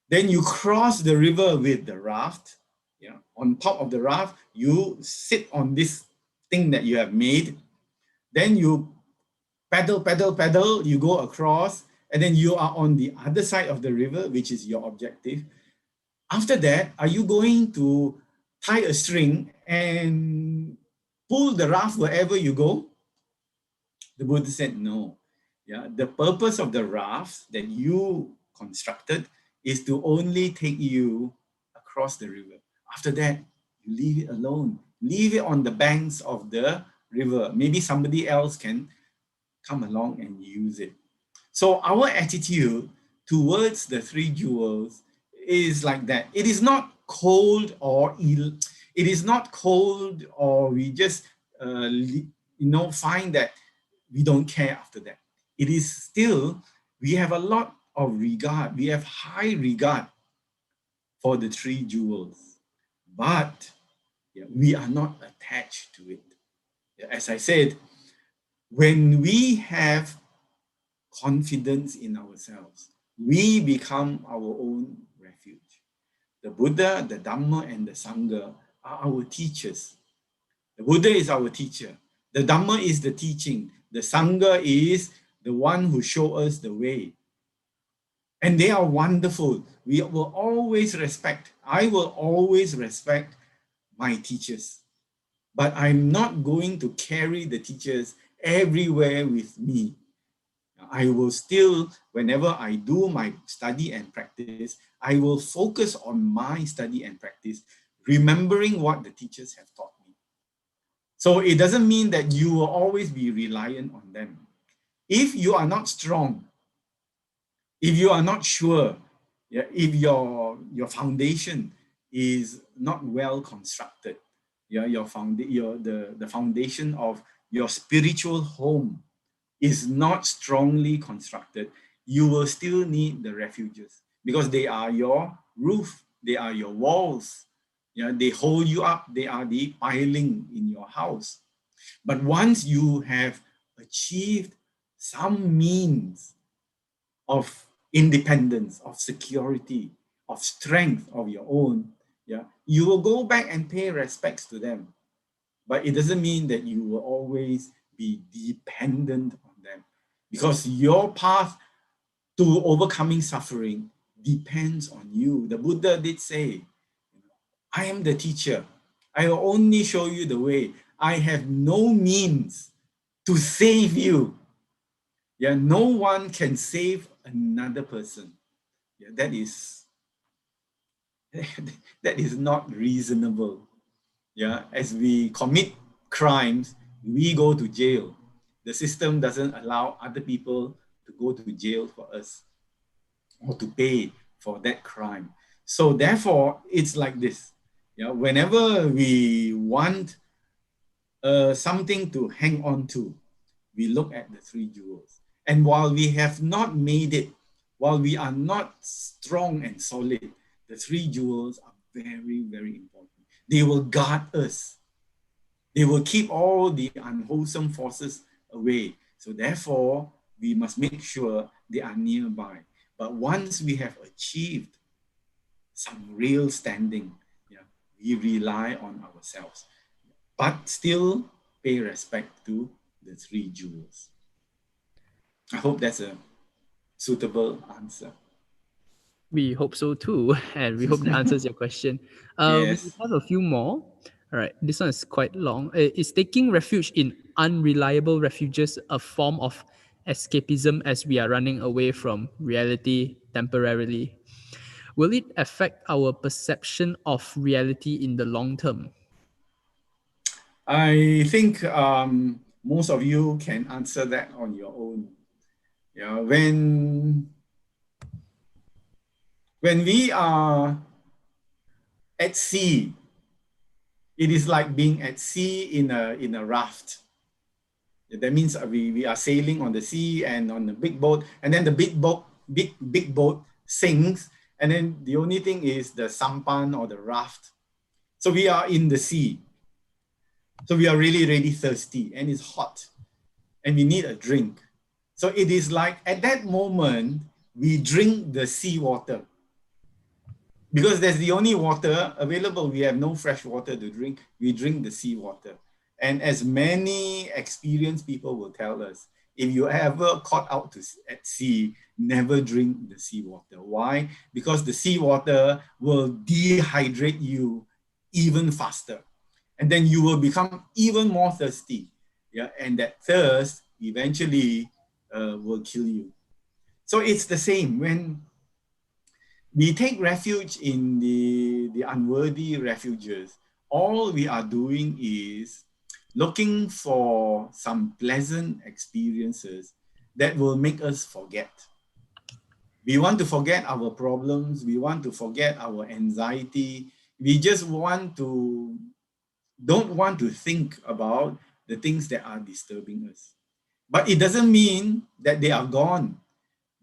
then you cross the river with the raft, yeah, on top of the raft, you sit on this thing that you have made, then you pedal, you go across, and then you are on the other side of the river, which is your objective. After that, are you going to tie a string and pull the raft wherever you go? The Buddha said no. Yeah, the purpose of the raft that you constructed is to only take you across the river. After that, you leave it alone. Leave it on the banks of the river. Maybe somebody else can come along and use it. So our attitude towards the three jewels is like that. It is not cold or ill. It is not cold or we just find that we don't care after that. It is still, we have a lot of regard. We have high regard for the three jewels, but we are not attached to it. As I said, when we have confidence in ourselves, we become our own refuge. The Buddha, the Dhamma, and the Sangha are our teachers. The Buddha is our teacher. The Dhamma is the teaching. The Sangha is the one who shows us the way. And they are wonderful. We will always respect. I will always respect my teachers. But I'm not going to carry the teachers everywhere with me. I will still, whenever I do my study and practice, I will focus on my study and practice, remembering what the teachers have taught me. So it doesn't mean that you will always be reliant on them. If you are not strong, If you are not sure, yeah, if your foundation is not well constructed, yeah, the foundation of your spiritual home is not strongly constructed, you will still need the refuges because they are your roof, they are your walls, yeah, they hold you up, they are the piling in your house. But once you have achieved some means of independence, of security, of strength of your own, yeah, you will go back and pay respects to them. But it doesn't mean that you will always be dependent on them, because your path to overcoming suffering depends on you. The Buddha did say, I am the teacher. I will only show you the way. I have no means to save you. Yeah, no one can save another person. Yeah, that is that is not reasonable. Yeah, as we commit crimes, we go to jail. The system doesn't allow other people to go to jail for us or to pay for that crime. So therefore, it's like this. Yeah, whenever we want something to hang on to, we look at the three jewels. And while we have not made it, while we are not strong and solid, the three jewels are very, very important. They will guard us. They will keep all the unwholesome forces away. So therefore, we must make sure they are nearby. But once we have achieved some real standing, yeah, we rely on ourselves, but still pay respect to the three jewels. I hope that's a suitable answer. We hope so too, and we hope that answers your question. We Yes. have a few more. All right, this one is quite long. Is taking refuge in unreliable refuges a form of escapism as we are running away from reality temporarily? Will it affect our perception of reality in the long term? I think most of you can answer that on your own. Yeah, when we are at sea, it is like being at sea in a raft. That means we are sailing on the sea and on the big boat, and then the big boat sinks, and then the only thing is the sampan or the raft. So we are in the sea. So we are really, really thirsty, and it's hot, and we need a drink. So it is like at that moment, we drink the sea water because that's the only water available. We have no fresh water to drink. We drink the sea water. And as many experienced people will tell us, if you ever caught out at sea, never drink the sea water. Why? Because the sea water will dehydrate you even faster. And then you will become even more thirsty. Yeah, and that thirst eventually will kill you. So it's the same when we take refuge in the unworthy refuges. All we are doing is looking for some pleasant experiences that will make us forget. We want to forget our problems. We want to forget our anxiety. We just don't want to think about the things that are disturbing us. But it doesn't mean that they are gone.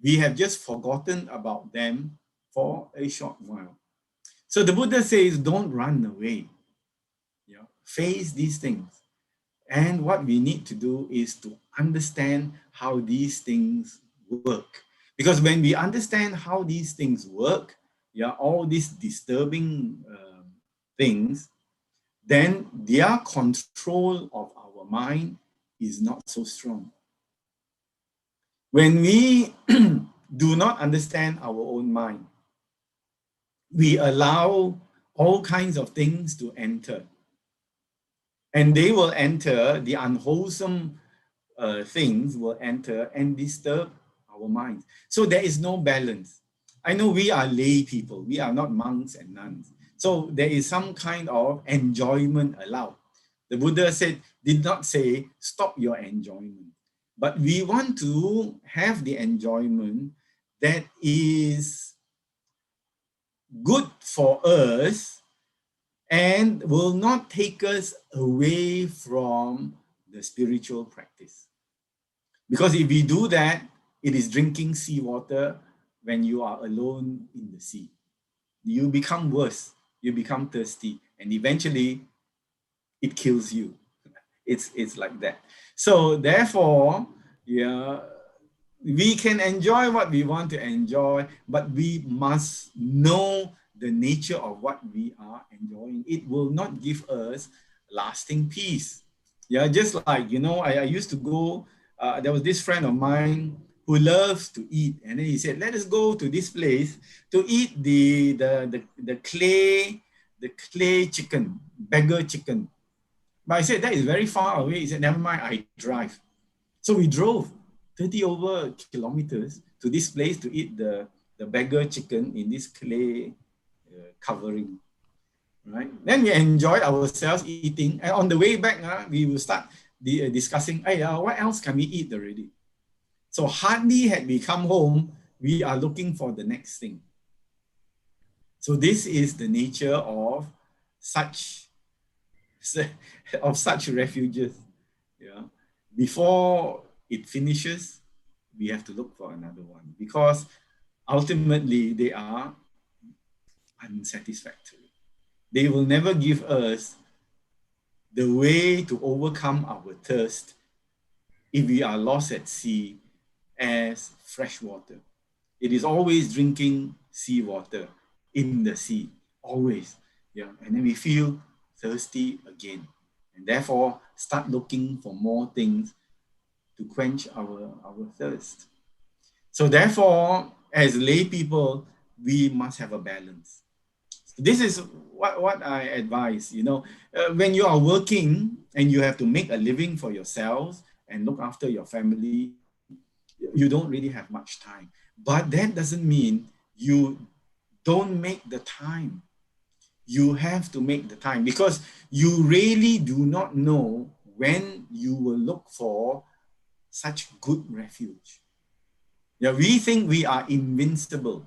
We have just forgotten about them for a short while. So the Buddha says, don't run away. You know, face these things. And what we need to do is to understand how these things work. Because when we understand how these things work, yeah, all these disturbing things, then their control of our mind is not so strong. When we do not understand our own mind, we allow all kinds of things to enter. And they will enter, the unwholesome things will enter and disturb our minds. So there is no balance. I know we are lay people, we are not monks and nuns. So there is some kind of enjoyment allowed. The Buddha did not say, stop your enjoyment. But we want to have the enjoyment, that is good for us and will not take us away from the spiritual practice. Because if we do that, it is drinking seawater when you are alone in the sea. You become worse, you become thirsty, and eventually it kills you. It's like that. So therefore, yeah, we can enjoy what we want to enjoy, but we must know the nature of what we are enjoying. It will not give us lasting peace. Yeah, just like, I used to go, there was this friend of mine who loves to eat. And then he said, let us go to this place to eat the clay chicken, beggar chicken. But I said, that is very far away. He said, never mind, I drive. So we drove 30 over kilometers to this place to eat the beggar chicken in this clay covering, right? Then we enjoyed ourselves eating. And on the way back, we will start discussing, hey, what else can we eat already? So hardly had we come home, we are looking for the next thing. So this is the nature of such refuges. Yeah. Before it finishes, we have to look for another one because ultimately they are unsatisfactory. They will never give us the way to overcome our thirst if we are lost at sea as fresh water. It is always drinking seawater in the sea, always. Yeah. And then we feel thirsty again. And therefore, start looking for more things to quench our thirst. So therefore, as lay people, we must have a balance. So this is what I advise, when you are working and you have to make a living for yourselves and look after your family, you don't really have much time. But that doesn't mean you don't make the time. You have to make the time because you really do not know when you will look for such good refuge. Yeah, we think we are invincible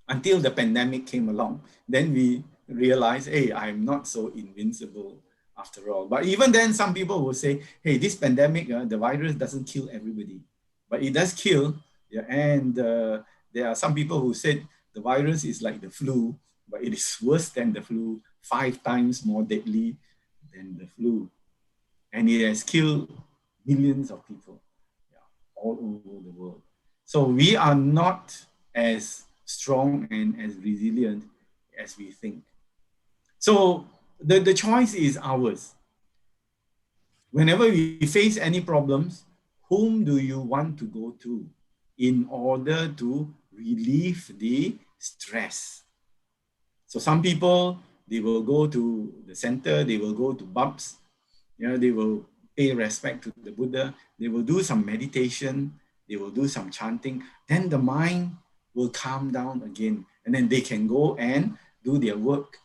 until the pandemic came along. Then we realized, hey, I'm not so invincible after all. But even then, some people will say, hey, this pandemic, the virus doesn't kill everybody, but it does kill. Yeah, and there are some people who said the virus is like the flu, but it is worse than the flu, 5 times more deadly than the flu. And it has killed millions of people, yeah, all over the world. So we are not as strong and as resilient as we think. So the choice is ours. Whenever we face any problems, whom do you want to go to in order to relieve the stress? So some people, they will go to the center, they will go to Bubs, they will pay respect to the Buddha, they will do some meditation, they will do some chanting, then the mind will calm down again, and then they can go and do their work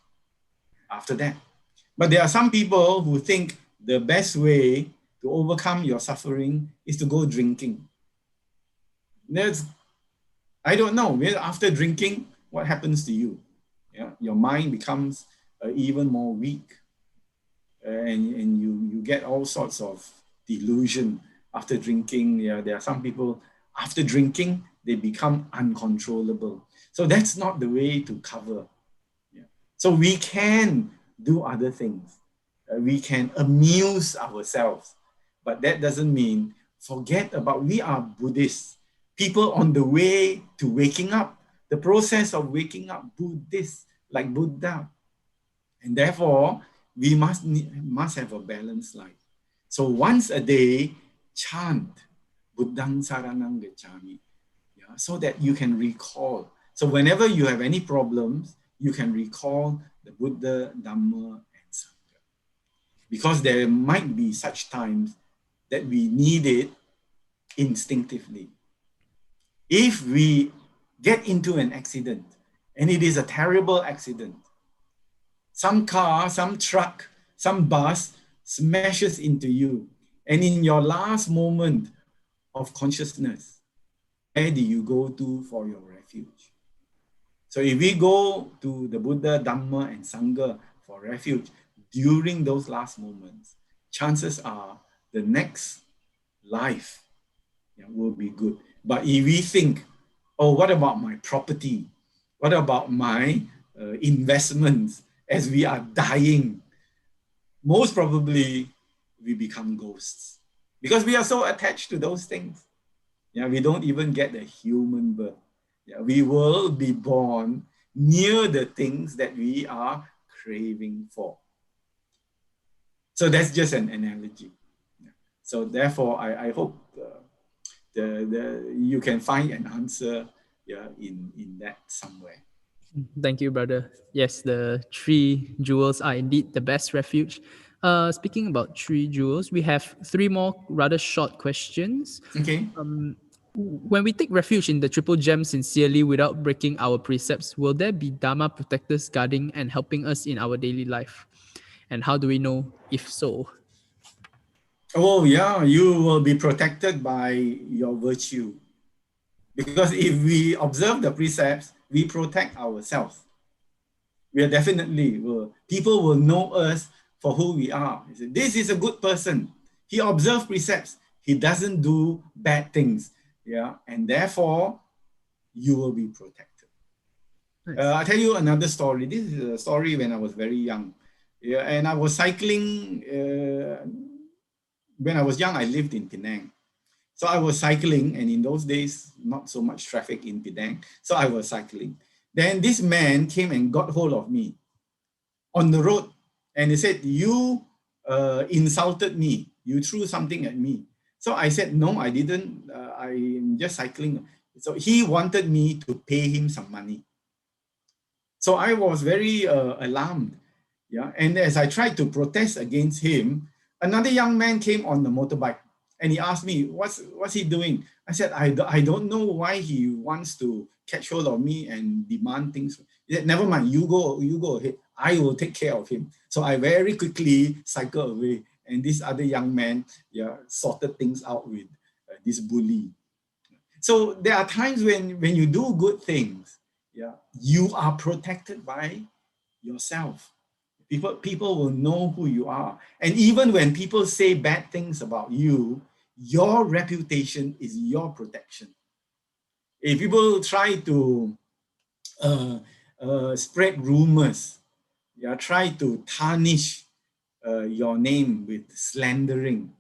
after that. But there are some people who think the best way to overcome your suffering is to go drinking. I don't know, after drinking, what happens to you? Yeah, your mind becomes even more weak, and you get all sorts of delusion after drinking. Yeah, there are some people, after drinking, they become uncontrollable. So that's not the way to cover. Yeah. So we can do other things. We can amuse ourselves, but that doesn't mean forget about, we are Buddhists, people on the way to waking up, the process of waking up, Buddhists like Buddha. And therefore, we must have a balanced life. So once a day, chant Buddhang Saranang Gacchami, yeah, so that you can recall. So whenever you have any problems, you can recall the Buddha, Dhamma, and Sangha. Because there might be such times that we need it instinctively. If we get into an accident, and it is a terrible accident, some car, some truck, some bus smashes into you, and in your last moment of consciousness, do you go to for your refuge? So if we go to the Buddha, Dhamma, and Sangha for refuge during those last moments, chances are the next life will be good. But if we think, oh, what about my property? What about my investments as we are dying? Most probably we become ghosts because we are so attached to those things. Yeah, we don't even get a human birth. Yeah, we will be born near the things that we are craving for. So that's just an analogy. Yeah. So therefore, I hope you can find an answer in that somewhere. Thank you, brother. Yes, the three jewels are indeed the best refuge. Speaking about three jewels, we have three more rather short questions. Okay. When we take refuge in the triple gem sincerely without breaking our precepts, will there be Dharma protectors guarding and helping us in our daily life? And how do we know if so? Oh yeah, you will be protected by your virtue. Because if we observe the precepts, we protect ourselves. We are definitely people will know us for who we are. This is a good person. He observes precepts. He doesn't do bad things. Yeah, and therefore you will be protected. Nice. I'll tell you another story. This is a story when I was very young. Yeah, and I was cycling. When I was young, I lived in Penang. So I was cycling, and in those days, not so much traffic in Penang. So I was cycling. Then this man came and got hold of me on the road, and he said, "You insulted me. You threw something at me." So I said, "No, I didn't. I'm just cycling." So he wanted me to pay him some money. So I was very alarmed. Yeah, and as I tried to protest against him, another young man came on the motorbike. And he asked me, what's he doing? I said, I don't know why he wants to catch hold of me and demand things. He said, never mind, you go ahead. I will take care of him. So I very quickly cycled away. And this other young man sorted things out with this bully. So there are times when you do good things, you are protected by yourself. People will know who you are. And even when people say bad things about you, your reputation is your protection. If people try to spread rumors, try to tarnish your name with slandering,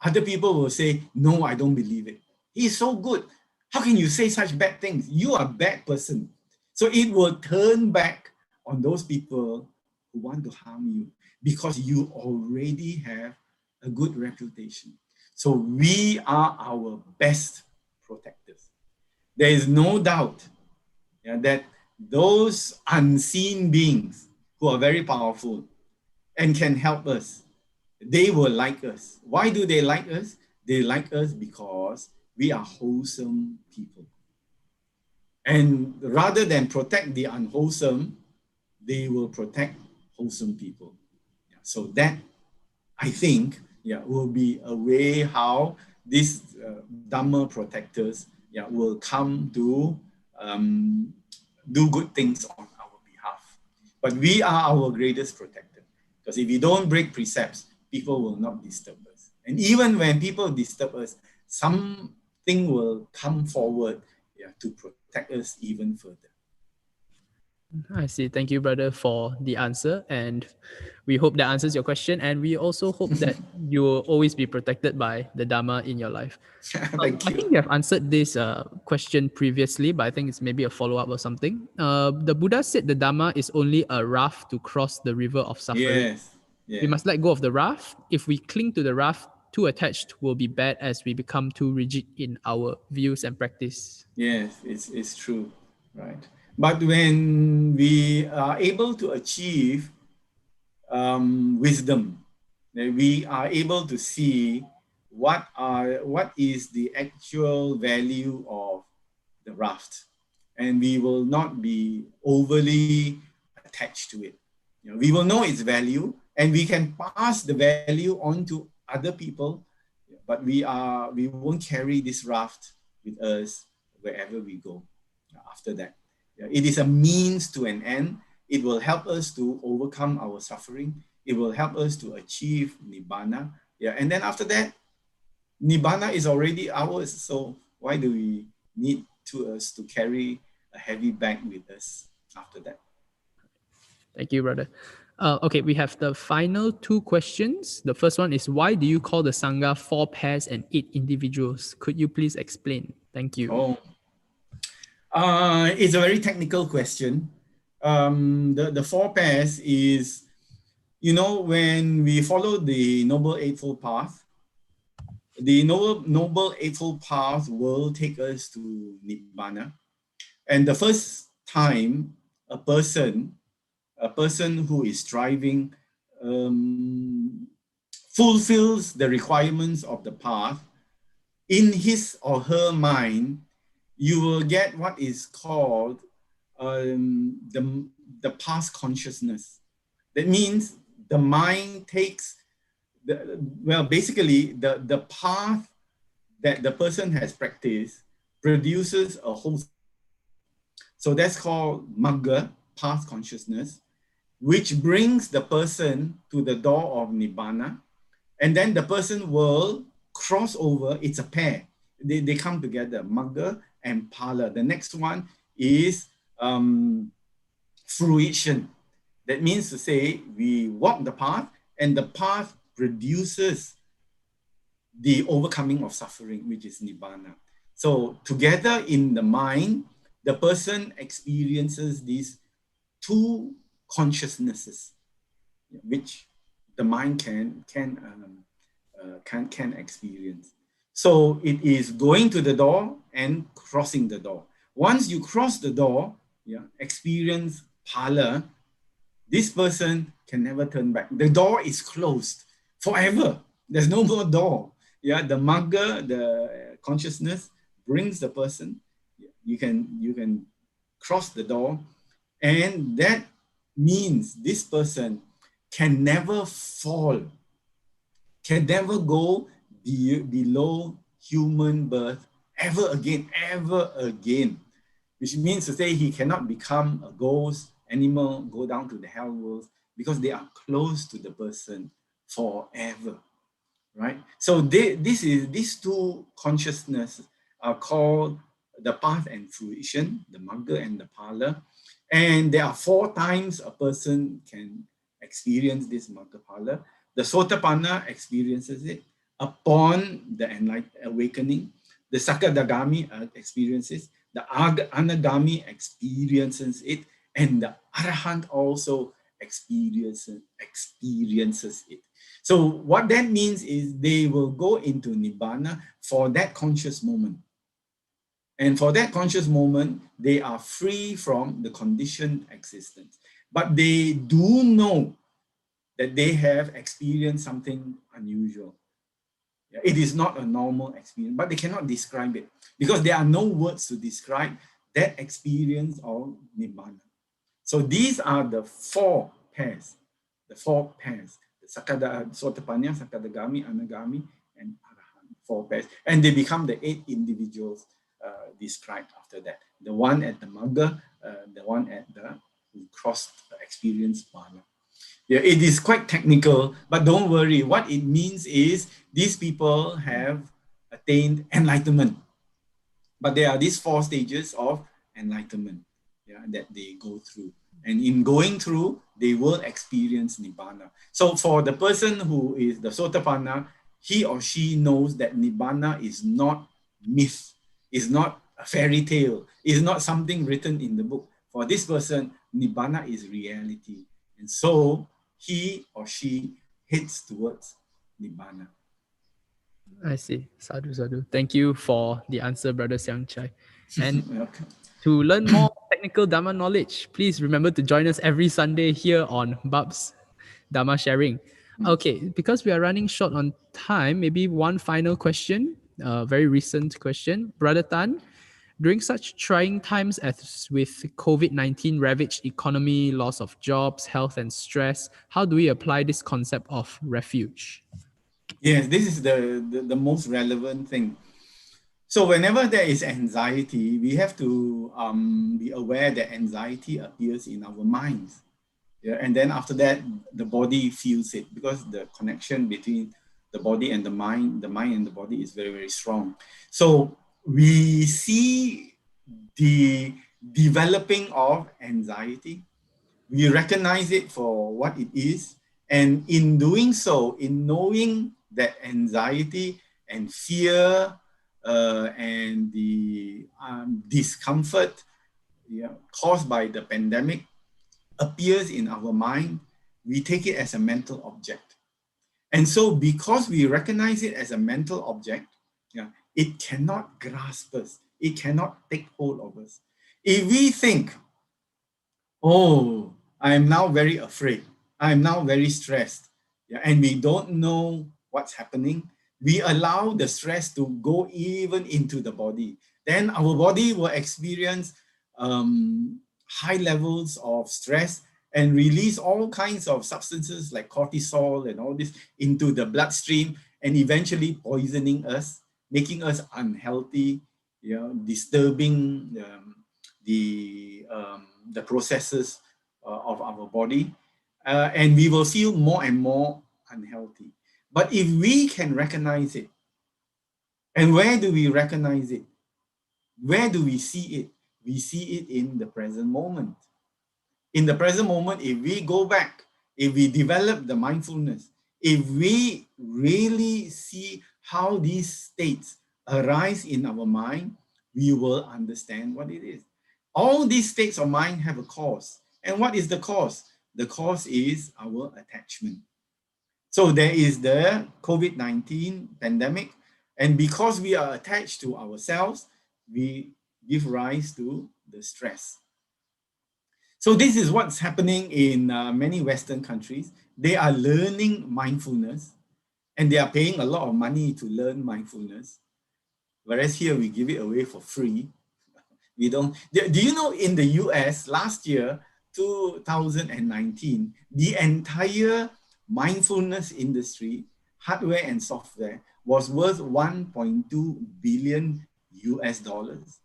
other people will say, no, I don't believe it. He's so good. How can you say such bad things? You are a bad person. So it will turn back on those people who want to harm you because you already have a good reputation. So we are our best protectors. There is no doubt that those unseen beings who are very powerful and can help us, they will like us. Why do they like us? They like us because we are wholesome people. And rather than protect the unwholesome, they will protect wholesome people. So that, I think, will be a way how these Dhamma protectors will come to do good things on our behalf. But we are our greatest protector. Because if we don't break precepts, people will not disturb us. And even when people disturb us, something will come forward to protect us even further. I see. Thank you, brother, for the answer. And we hope that answers your question. And we also hope that you will always be protected by the Dharma in your life. Thank I you. think you have answered this question previously, but I think it's maybe a follow-up or something. The Buddha said the Dharma is only a raft to cross the river of suffering. Yes. We must let go of the raft. If we cling to the raft, too attached will be bad as we become too rigid in our views and practice. Yes, it's true, right? But when we are able to achieve wisdom, then we are able to see what is the actual value of the raft, and we will not be overly attached to it. We will know its value, and we can pass the value on to other people, but we won't carry this raft with us wherever we go after that. Yeah, it is a means to an end. It will help us to overcome our suffering. It will help us to achieve Nibbana. Yeah, and then after that, Nibbana is already ours. So why do we need to carry a heavy bag with us after that? Thank you, brother. Okay, we have the final two questions. The first one is, why do you call the Sangha 4 pairs and 8 individuals? Could you please explain? Thank you. Oh, it's a very technical question. The 4 pairs is, when we follow the Noble Eightfold Path, the Noble Eightfold Path will take us to Nibbana. And the first time a person who is striving fulfills the requirements of the path, in his or her mind, you will get what is called the past consciousness. That means the mind takes, basically the path that the person has practiced produces a whole. So that's called Magga, past consciousness, which brings the person to the door of Nibbana. And then the person will cross over. It's a pair. They come together, Magga and Phala. The next one is fruition. That means to say we walk the path and the path produces the overcoming of suffering, which is Nibbana. So together in the mind, the person experiences these two consciousnesses, which the mind can experience. So it is going to the door and crossing the door. Once you cross the door, experience Phala, this person can never turn back. The door is closed forever. There's no more door. The Magga, the consciousness, brings the person. You can cross the door, and that means this person can never fall, can never go below human birth ever again, which means to say he cannot become a ghost, animal, go down to the hell world, because they are close to the person forever, right? So these two consciousnesses are called the path and fruition, the Magga and the Phala. And there are 4 times a person can experience this Magga Phala. The Sotapanna experiences it upon the awakening. The Sakadagami experiences, the Anagami experiences it, and the Arahant also experiences it. So what that means is they will go into Nibbana for that conscious moment. And for that conscious moment, they are free from the conditioned existence. But they do know that they have experienced something unusual. It is not a normal experience, but they cannot describe it because there are no words to describe that experience of Nibbana. So these are the 4 pairs, the Sotapanna, Sakadagami, Anagami, and Arahant, 4 pairs. And they become the 8 individuals described after that. The one at the Magga, the one at the crossed experience Phala. It is quite technical, but don't worry. What it means is these people have attained enlightenment. But there are these 4 stages of enlightenment that they go through. And in going through, they will experience Nibbana. So for the person who is the Sotapanna, he or she knows that Nibbana is not myth, is not a fairy tale, is not something written in the book. For this person, Nibbana is reality. And so he or she heads towards Nibbana. I see. Sadhu, sadhu. Thank you for the answer, Brother Siang Chye. And Welcome. to learn more technical Dhamma knowledge, please remember to join us every Sunday here on Bab's Dhamma Sharing. Okay, because we are running short on time, maybe one final question, a very recent question. Brother Tan, during such trying times as with COVID-19 ravaged economy, loss of jobs, health and stress, how do we apply this concept of refuge? Yes, this is the most relevant thing. So whenever there is anxiety, we have to be aware that anxiety appears in our minds. Yeah, and then after that, the body feels it because the connection between the body and the mind and the body is very, very strong. So we see the developing of anxiety. We recognize it for what it is. And in doing so, in knowing that anxiety and fear and the discomfort, yeah, caused by the pandemic appears in our mind, we take it as a mental object. And so because we recognize it as a mental object, yeah, it cannot grasp us. It cannot take hold of us. If we think, oh, I am now very afraid, I am now very stressed, yeah, and we don't know what's happening, we allow the stress to go even into the body. Then our body will experience high levels of stress and release all kinds of substances like cortisol and all this into the bloodstream and eventually poisoning us, making us unhealthy, you know, disturbing the processes of our body, and we will feel more and more unhealthy. But if we can recognize it, and where do we recognize it? Where do we see it? We see it in the present moment. In the present moment, if we go back, if we develop the mindfulness, if we really see how these states arise in our mind, we will understand what it is. All these states of mind have a cause. And what is the cause? The cause is our attachment. So there is the COVID-19 pandemic, and because we are attached to ourselves, we give rise to the stress. So this is what's happening in many Western countries. They are learning mindfulness, and they are paying a lot of money to learn mindfulness. Whereas here we give it away for free. We don't. Do you know in the US last year, 2019, the entire mindfulness industry, hardware and software, was worth 1.2 billion US dollars.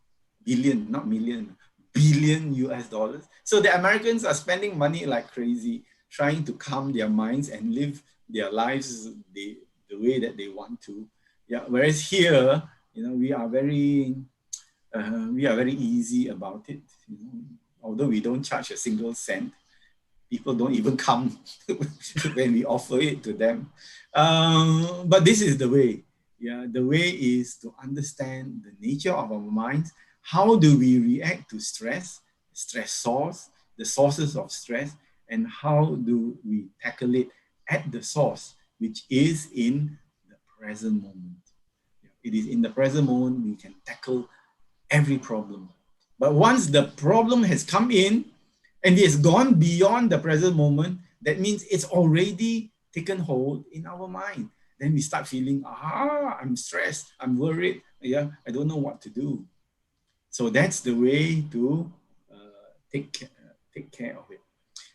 Billion, not million, billion US dollars. So the Americans are spending money like crazy, trying to calm their minds and live their lives the way that they want to. Yeah. Whereas here, you know, we are very easy about it. You know, although we don't charge a single cent, people don't even come when we offer it to them. But this is the way. Yeah, the way is to understand the nature of our minds. How do we react to stress, stress source, the sources of stress, and how do we tackle it at the source, which is in the present moment. It is in the present moment we can tackle every problem. But once the problem has come in and it's gone beyond the present moment, that means it's already taken hold in our mind. Then we start feeling, I'm stressed, I'm worried, yeah, I don't know what to do. So that's the way to take care of it.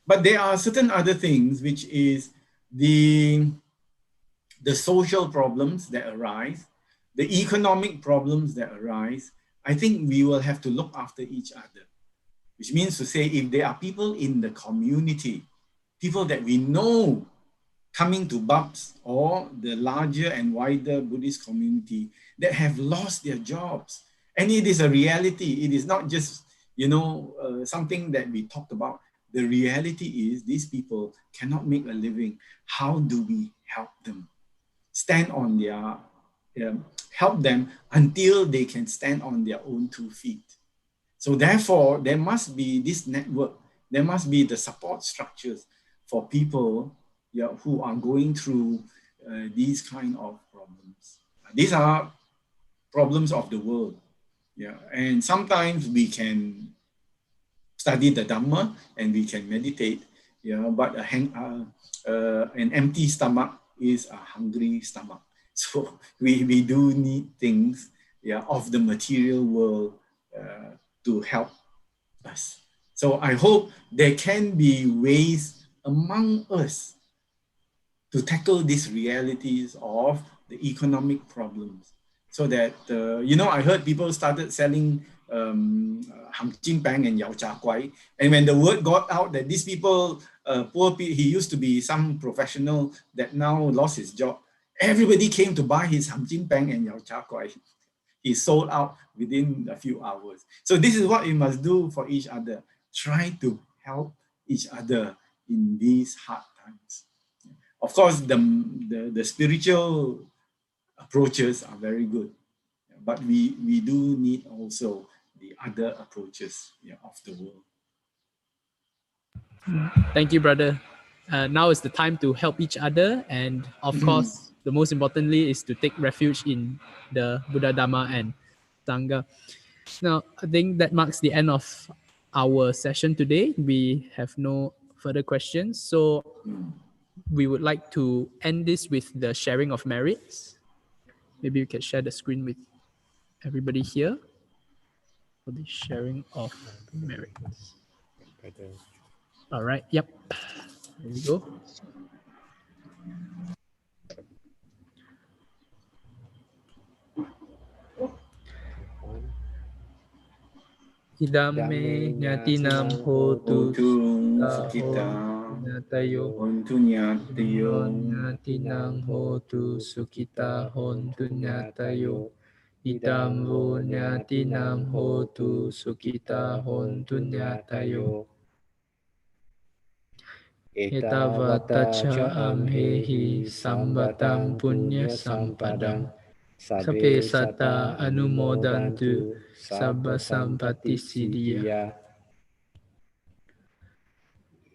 But there are certain other things, which is the social problems that arise, the economic problems that arise. I think we will have to look after each other, which means to say if there are people in the community, people that we know coming to BUBS or the larger and wider Buddhist community that have lost their jobs. And it is a reality. It is not just, something that we talked about. The reality is these people cannot make a living. How do we help them? Stand on their, help them until they can stand on their own 2 feet. So therefore, there must be this network. There must be the support structures for people who are going through these kind of problems. These are problems of the world. Yeah, and sometimes we can study the Dhamma and we can meditate. Yeah, but an empty stomach is a hungry stomach. So we do need things, of the material world to help us. So I hope there can be ways among us to tackle these realities of the economic problems, so that I heard people started selling ham chin pang and yao cha kwai, and when the word got out that these people, poor people, he used to be some professional that now lost his job, everybody came to buy his ham chin pang and yao cha kwai. He sold out within a few hours. So this is what we must do for each other. Try to help each other in these hard times. Of course, the spiritual approaches are very good, but we do need also the other approaches of the world. Thank you, brother. Now is the time to help each other, and of course, the most importantly is to take refuge in the Buddha, Dhamma, and Sangha. Now, I think that marks the end of our session today. We have no further questions, so we would like to end this with the sharing of merits. Maybe you can share the screen with everybody here for the sharing of merits. All right. Yep. There we go. Idame nyatinam hotu Sukita nyatayo hontu nyatayo nyatinam hotu sukita hontu nyatayo idamvo nyatinam hotu sukita hontu nyatayo etavatacha amhehi sambatam punya sampadam sape sata anumodantu sabba sampati siddhya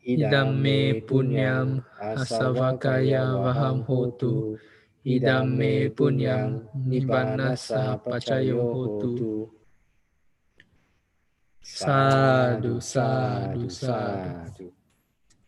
idam me punyam asavakaya vaham hotu idam me punyam nibbana sahapacayo hotu. Sadhu, sadhu, sadhu.